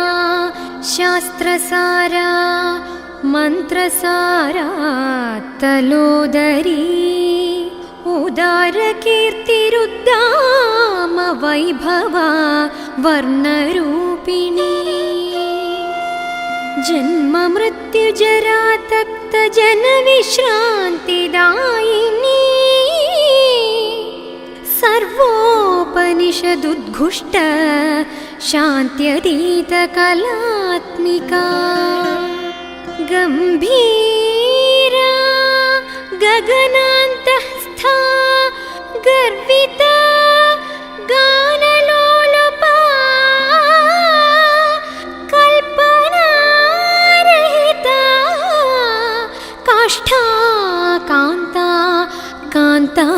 शास्त्रसारा मन्त्रसारा तलोदरी उदारकीर्तिरुद्दाम वैभवा वर्णरूपिणी जन्म मृत्युजरा तप्त जनविश्रान्तिदायिनी सर्वोपनिषदुद्घुष्ट शान्त्यतीतकलात्मिका गम्भीरा गगनान्तःस्था गर्विता गानलोलुपा कल्पनारहिता काष्ठा कान्ता कान्तार्धविग्रहा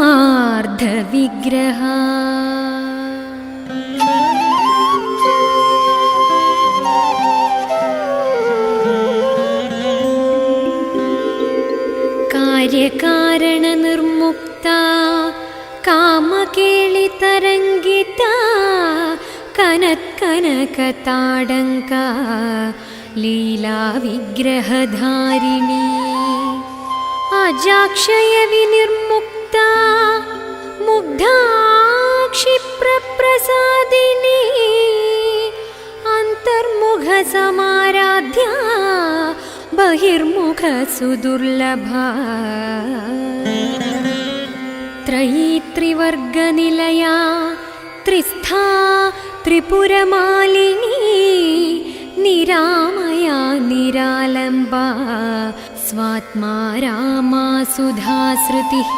कार्यकारणनिर्मुक्ता कामकेलितरङ्गिता कनकाम्बरधरा कनकताडङ्का लीला विग्रहधारिणी अजाक्षय विनिर्मुक्ता मुग्धाक्षिप्रप्रसादिनी अन्तर्मुख समाराध्या बहिर्मुख सुदुर्लभा त्रयी त्रिवर्गनिलया त्रिस्था त्रिपुरमालिनी निरामया निरालम्बा स्वात्मा रामा सुधाश्रुतिः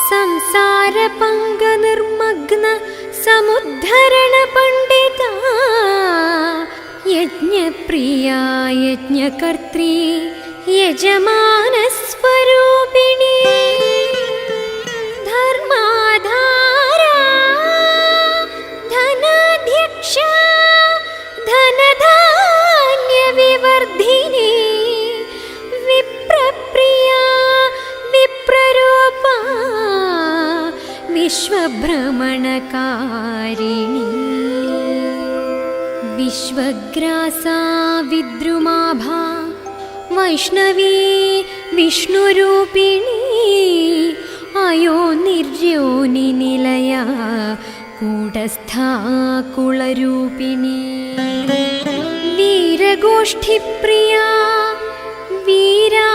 संसारपङ्गनिर्मग्न समुद्धरण पण्डिता यज्ञप्रिया यज्ञकर्त्री यजमानस्वरूपिणी धर्माधारा धनाध्यक्षा धनधान्यविवर्धिनी विप्रप्रिया विप्ररूपा विश्वभ्रमणकारिणी विश्वग्रासा विद्रुमाभा वैष्णवी विष्णुरूपिणी अयोनिर्योनिनिलया कूटस्था कुलरूपिणी वीरगोष्ठिप्रिया वीरा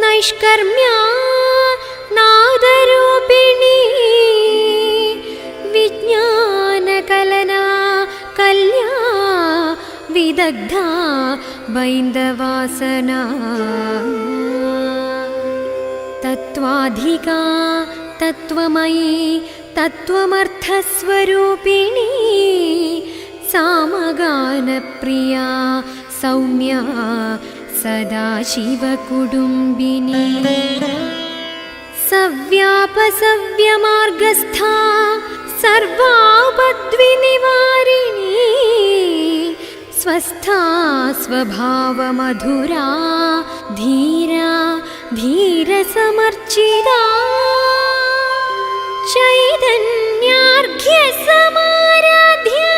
नैष्कर्म्या नादरूपिणी विज्ञानकलना कल्या विदग्धा बैन्दवासना तत्त्वाधिका तत्त्वमयी तत्त्वमर्थस्वरूपिणी सामगानप्रिया सौम्या सदाशिवकुटुम्बिनी सव्यापसव्यमार्गस्था सर्वापद्विनिवारिणी स्वस्था स्वभावमधुरा धीरा धीरसमर्चिता चैतन्यार्घ्यसमाराध्या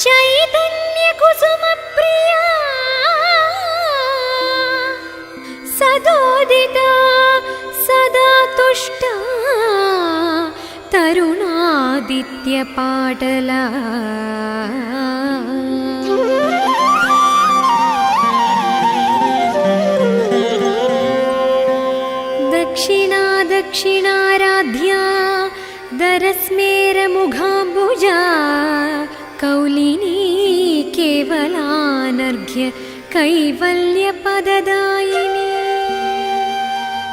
चैतन्यकुसुमप्रिया सदोदिता सदा तुष्टा तरुणादित्यपाटला दक्षिणा दक्षिणाराध्या दरस्मेरमुखाम्बुजा कौलिनी केवलानर्घ्य कैवल्यपददायिनी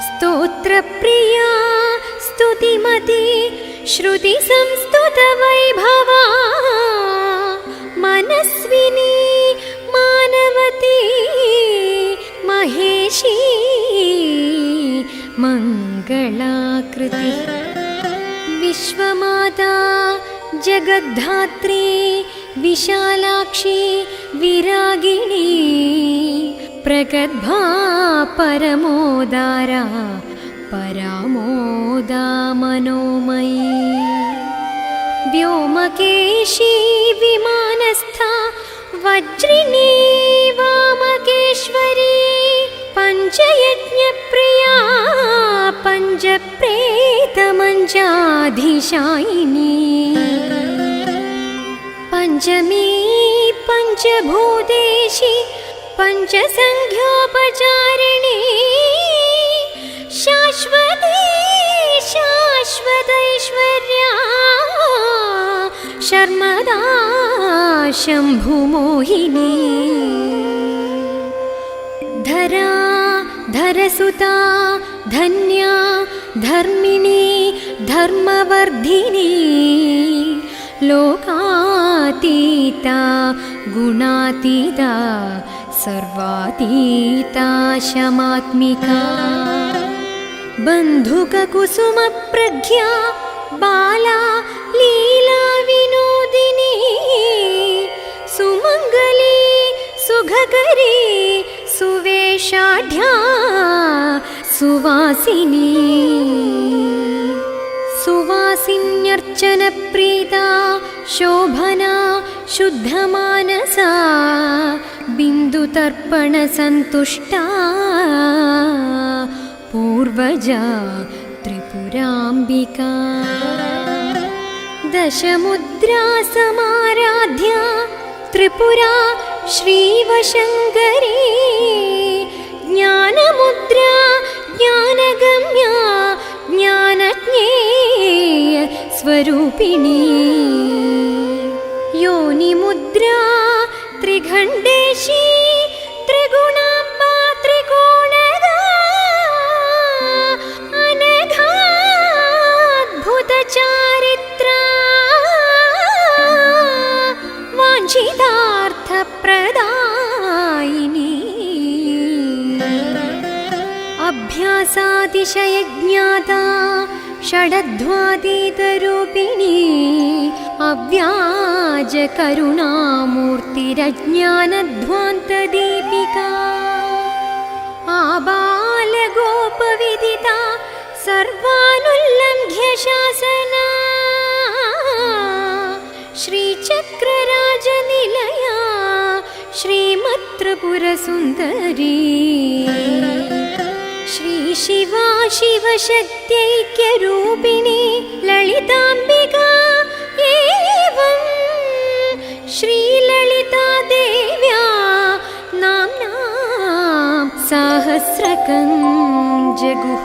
स्तोत्रप्रिया स्तुतिमती श्रुतिसंस्तुतवैभवा मनस्विनी मानवती महेशी मङ्गलाकृति विश्वमाता जगद्धात्री विशालाक्षी विरागिणी प्रगद्भा परमोदारा परामोदा मनोमयी व्योमकेशी विमानस्था वज्रिणी वामकेश्वरी पञ्चयज्ञप्रिया पञ्चप्रेतमञ्चाधीशायिनी पञ्चमी पञ्चभूतेशी पञ्चसंख्योपचारिणी शाश्वती शाश्वतैश्वर्या शर्मदा शम्भुमोहिनी धरा धरसुता धन्या धर्मिणी धर्मवर्धिनी लोकातीता गुणातीता सर्वातीता शमात्मिका बन्धुककुसुमप्रज्ञा बाला लीला विनोदिनी सुमङ्गली सुखकरी सुवेशाढ्या सुवासिनी सुवासिन्यर्चनप्रीता शोभना शुद्धमानसा बिन्दुतर्पणसन्तुष्टा पूर्वजा त्रिपुराम्बिका दशमुद्रा समाराध्या त्रिपुरा श्रीवशङ्करी ज्ञानमुद्रा ज्ञानगम्या ज्ञानज्ञेय स्वरूपिणी योनिमुद्रा त्रिखण्डेशी त्रिगुणाम्बा त्रिकोणदा अनघाद्भुतचारित्रा वाञ्छितार्थप्रदायिनी अभ्यासातिशयज्ञाता षडध्वातीतरूपिणी अव्याजकरुणामूर्तिरज्ञानध्वान्तदीपिका आबालगोपविदिता सर्वानुल्लङ्घ्य शासना श्रीचक्रराजनिलया श्रीमत्त्रिपुरसुन्दरी श्रीशिवा शिवशक्त्यैक्यरूपिणी ललिताम्बिका एवं श्रीललिता देव्या नाम्नां सहस्रकं जगुः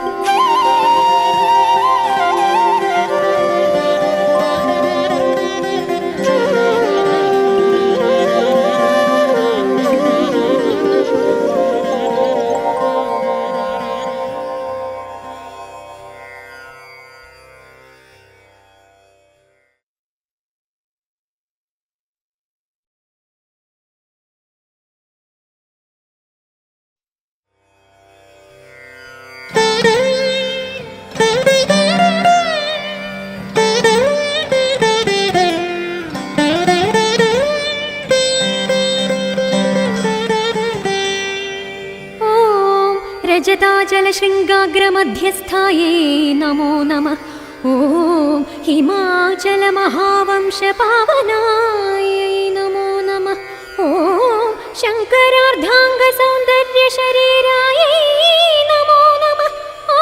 रजताचलशृङ्गाग्रमध्यस्थायै नमो नमः ॐ हिमाचलमहावंशपावनायै नमो नमः ॐ शङ्करार्धाङ्गसौन्दर्यशरीरायै नमो नमः ॐ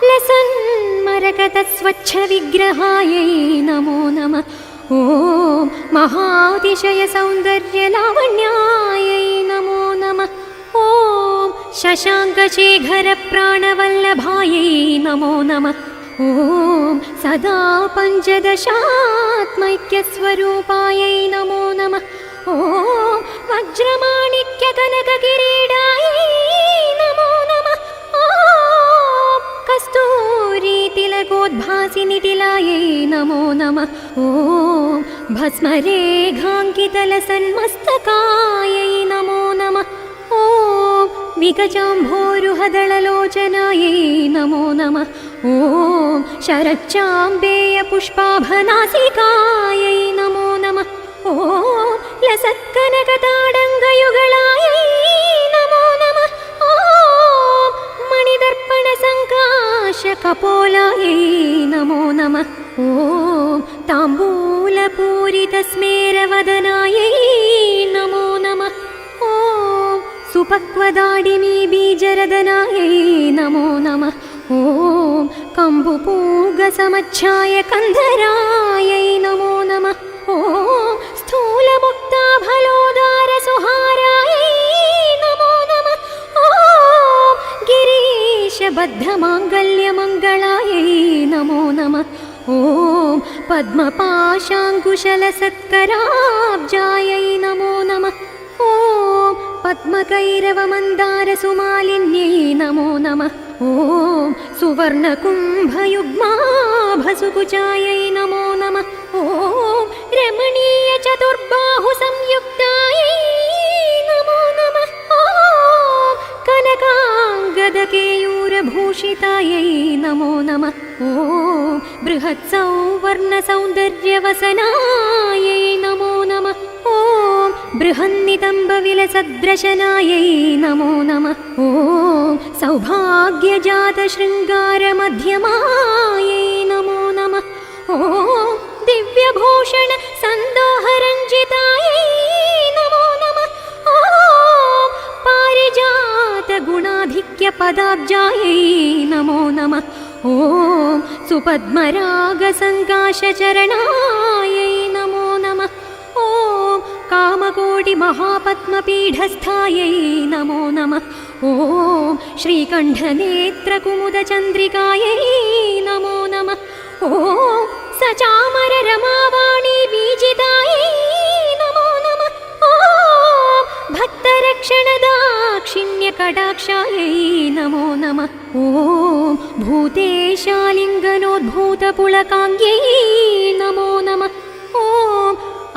लसन्मरकतस्वच्छविग्रहायै नमो नमः ॐ महातिशयसौन्दर्यलावण्यायै नमो नमः ॐ शशाङ्कशेखरप्राणवल्लभायै नमो नमः ॐ सदा पञ्चदशात्मैक्यस्वरूपायै नमो नमः ॐ वज्रमाणिक्यकनककिरीटायै नमो नमः ॐ कस्तूरीतिलकोद्भासिनिटिलायै नमो नमः ॐ भस्मरेखाङ्कितलसन्मस्तकायै नमो नमः ॐ विकचाम्भोरुहदळलोचनायै नमो नमः ॐ शरच्चाम्बेयपुष्पाभनासिकायै नमो नमः ॐ लसत्कनकताडङ्गयुगलायै नमो नमः ॐ मणिदर्पणसङ्काशकपोलायै नमो नमः ॐ ताम्बूलपूरितस्मेरवदनायै नमो नमः ॐ सुपक्वदाडिमी बीजरदनायै नमो नमः ॐ कम्बुपूगसमच्छायकन्धरायै नमो नमः ॐ स्थूलमुक्ताफलोदारसुहारायै नमो नमः ॐ गिरीशबद्धमाङ्गल्यमङ्गलायै नमो नमः ॐ पद्मपाशाङ्कुशलसत्कराब्जायै नमो नमः ॐ पद्मकैरवमन्दारसुमालिन्यै नमो नमः ॐ सुवर्णकुम्भयुग्माभसुकुचायै नमो नमः ॐ रमणीयचतुर्बाहुसंयुक्तायै नमो नमः ॐ कनकाङ्गदकेयूरभूषितायै नमो नमः ॐ बृहत्सौवर्णसौन्दर्यवसनायै नमो नमः ॐ बृहन्नितम्बविलसद्रशनायै नमो नमः ॐ सौभाग्यजातशृङ्गारमध्यमायै नमो नमः ॐ दिव्यभूषण सन्दोहरञ्जितायै नमो नमः ॐ पारिजात गुणाधिक्य पदाब्जायै नमो नमः ॐ सुपद्मराग सङ्काशचरणायै नमो नमः ॐ कामकोटि महापद्मपीठस्थायै नमो नमः ॐ श्रीकण्ठनेत्रकुमुदचन्द्रिकायै नमो नमः ॐ सचामर रमावाणी बीजितायै नमो नमः ॐ भक्तरक्षणदाक्षिण्यकटाक्षायै नमो नमः ॐ भूतेशालिङ्गनोद्भूतपुलकाङ्ग्यै नमो नमः ॐ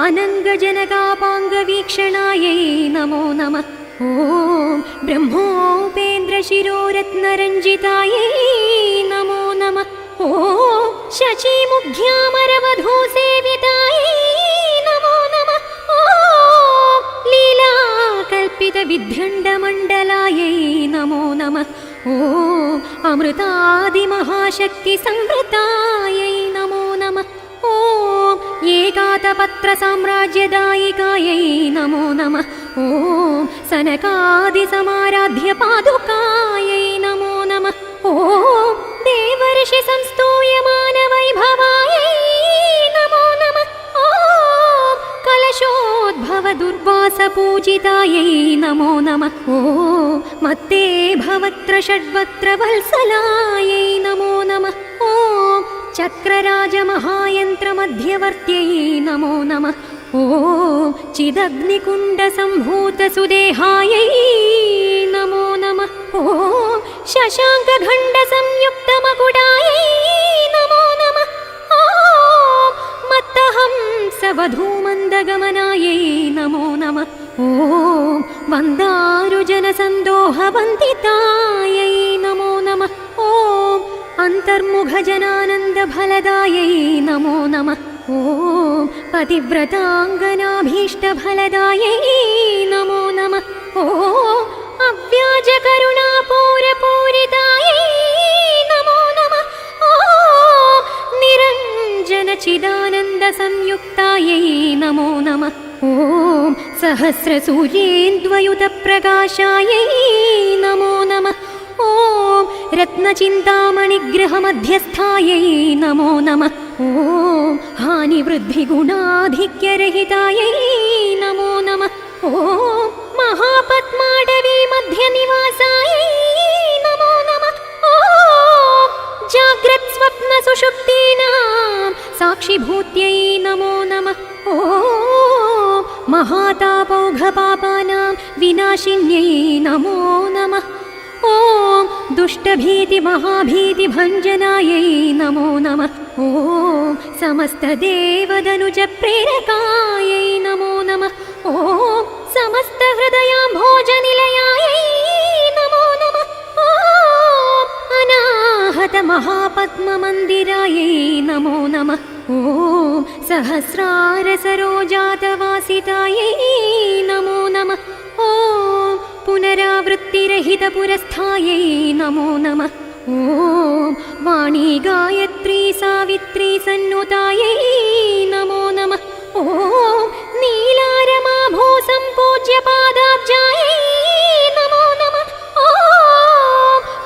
अनङ्गजनकापाङ्गवीक्षणायै नमो नमः ॐ ब्रह्मोपेन्द्रशिरोरत्नरञ्जितायै नमो नमः ॐ शचीमुख्यामरवधूसेवितायै नमो नमः ॐ लीलाकल्पितविध्यण्डमण्डलायै नमो नमः ॐ अमृतादिमहाशक्तिसंवृतायै नमो नमः ॐ एकातपत्रसाम्राज्यदायिकायै नमो नमः ॐ सनकादिसमाराध्यपादुकायै नमो नमः ॐ देवर्षि संस्तूयमानवैभवायै नमो नमः ॐ कलशोद्भवदुर्वासपूजितायै नमो नमः ॐ मत्ते भवत्र षड्वक्त्रवल्सलायै नमो नमः ॐ चक्रराजमहायन्त्रमध्यवर्त्यै नमो नमः ॐ चिदग्निकुण्डसम्भूतसुदेहायै नमो नमः ॐ शशाङ्कखण्डसंयुक्तमकुटायै नमो नमः ॐ मत्तहंसवधूमन्दगमनायै नमो नमः ॐ मन्दारुजनसन्दोहवन्दितायै नमो नमः ॐ अन्तर्मुखजनानन्दफलदायै नमो नमः ॐ पतिव्रताङ्गनाभीष्टफलदायै नमो नमः ॐ अव्याजकरुणापूरपूरितायै नमो नमः ॐ निरञ्जनचिदानन्दसंयुक्तायै नमो नमः ॐ सहस्रसूर्येन्द्वयुतप्रकाशायै नमो नमः ॐ रत्नचिन्तामणिग्रहमध्यस्थायै नमो नमः ॐ हानिवृद्धिगुणाधिक्यरहितायै नमो नमः ॐ महापद्माडवीमध्यनिवासायै नमो नमः ॐ जाग्रत्स्वप्नसुषुप्तीनां साक्षिभूत्यै नमो नमः ॐ महातापौघपापानां विनाशिन्यै नमो नमः ॐ दुष्टभीतिमहाभीतिभञ्जनायै नमो नमः ॐ समस्तदेवदनुजप्रेरकायै नमो नमः ॐ समस्तहृदयाम्भोजनिलयायै नमो नमः ॐ अनाहतमहापद्ममन्दिरायै नमो नमः ॐ सहस्रारसरोजातवासितायै नमो नमः ॐ पुनरावृत्तिरहितपुरस्थायै नमो नमः ॐ वाणी गायत्री सावित्री सन्नुतायै नमो नमः ॐ नीलारमाभूसम्पूज्यपादाब्जायै नमो नमः ॐ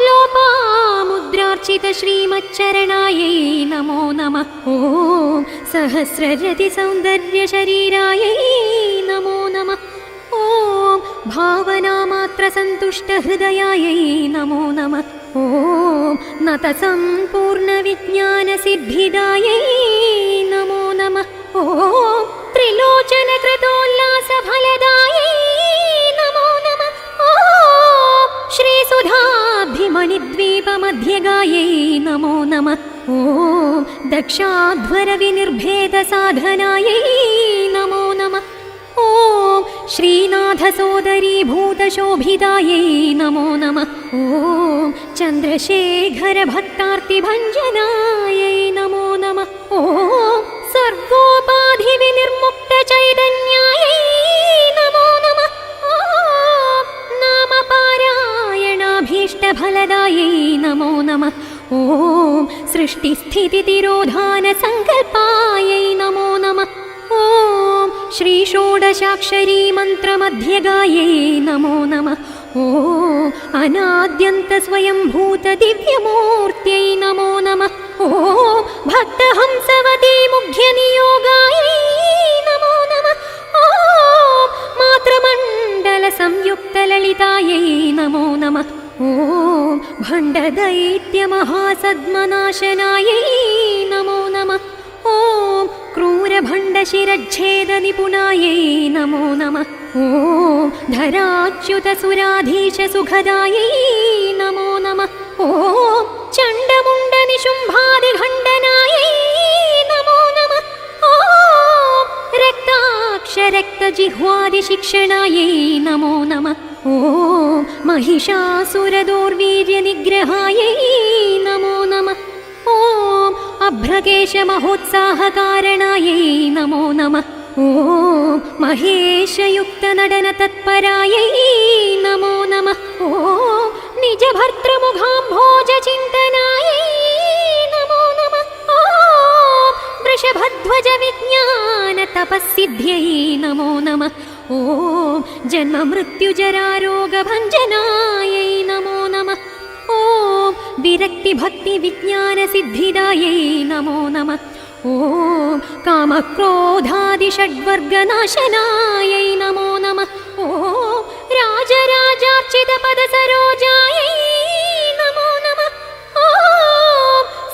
लोपामुद्रार्चितश्रीमच्चरणायै नमो नमः ॐ सहस्ररतिसौन्दर्यशरीरायै नमो नमः ॐ भावनामात्रसन्तुष्टहृदयायै नमो नमः ॐ नतसम्पूर्णविज्ञानसिद्धिदायै नमो नमः ॐ त्रिलोचनकृतोल्लासफलदायै नमो नमः ॐ श्रीसुधाब्धिमणिद्वीपमध्यगायै नमो नमः ॐ दक्षाध्वरविनिर्भेदसाधनायै नमो नमः ॐ श्रीनाथसोदरीभूतशोभितायै नमो नमः ॐ चन्द्रशेखरभक्तार्तिभञ्जनायै नमो नमः ॐ सर्वोपाधिविनिर्मुक्तचैतन्यायै नमो नमः ॐ नामपारायणाभीष्टफलदायै नमो नमः ॐ सृष्टिस्थितितिरोधानसङ्कल्पायै नमो नमः ॐ श्रीषोडशाक्षरी मन्त्रमध्यगायै नमो नमः ॐ अनाद्यन्तस्वयंभूतदिव्यमूर्त्यै नमो नमः ॐ भक्तहंसवती मुख्यनियोगायै नमो नमः ॐ मातृमण्डलसंयुक्तललितायै नमो नमः ॐ भण्डदैत्यमहासद्मनाशनायै नमो नमः ॐ क्रूरभण्डशिरच्छेदनिपुणायै नमो नमः ॐ धराच्युतसुराधीशसुखदायै नमो नमः ॐ चण्डमुण्डनिशुम्भादिखण्डनायै नमो नमः ॐ रक्ताक्षरक्तजिह्वादिशिक्षणायै नमो नमः ॐ महिषासुरदौर्वीर्यनिग्रहायै नमो नमः ॐ अभ्रकेशमहोत्साहकारणायै नमो नमः ॐ महेशयुक्तनडनतत्परायै नमो नमः ॐ निजभर्तृमुखाम्भोजचिन्तनायै नमो नमः ॐ वृषभध्वजविज्ञानतपःसिद्ध्यै नमो नमः ॐ जन्ममृत्युजरारोगभञ्जनायै नमो नमः ॐ विरक्तिभक्तिविज्ञानसिद्धिदायै नमो नमः ॐ कामक्रोधादिषड्वर्गनाशनायै नमो नमः ॐ राजराजार्चितपदसरोजायै नमो नमः ॐ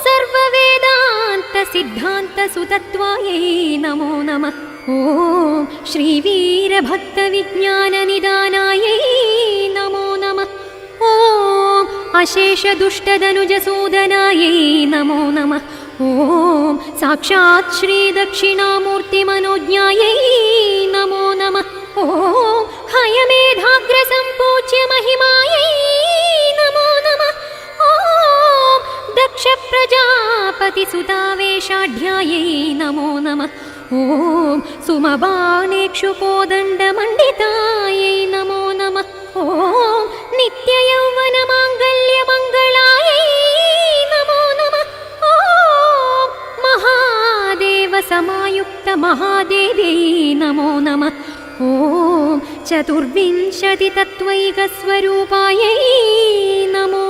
सर्ववेदान्तसिद्धान्तसुतत्वायै नमो नमः ॐ श्रीवीरभक्तविज्ञाननिदानायै नमो नमः ॐ अशेषदुष्टदनुजसूदनायै नमो नमः ॐ साक्षात् श्रीदक्षिणामूर्तिमनोज्ञायै नमो नमः ॐ हयमेधाग्रसम्पूज्य महिमायै नमो नमः ॐ दक्षप्रजापतिसुतावेशाढ्यायै नमो नमः ॐ सुमबाणेक्षुकोदण्डमण्डितायै नमो नमः ॐ नित्ययौवनमाङ्गल्यमङ्गलायै नमो नमः ॐ महादेवसमायुक्तमहादेव्यै नमो नमः ॐ चतुर्विंशतितत्त्वैकस्वरूपायै नमो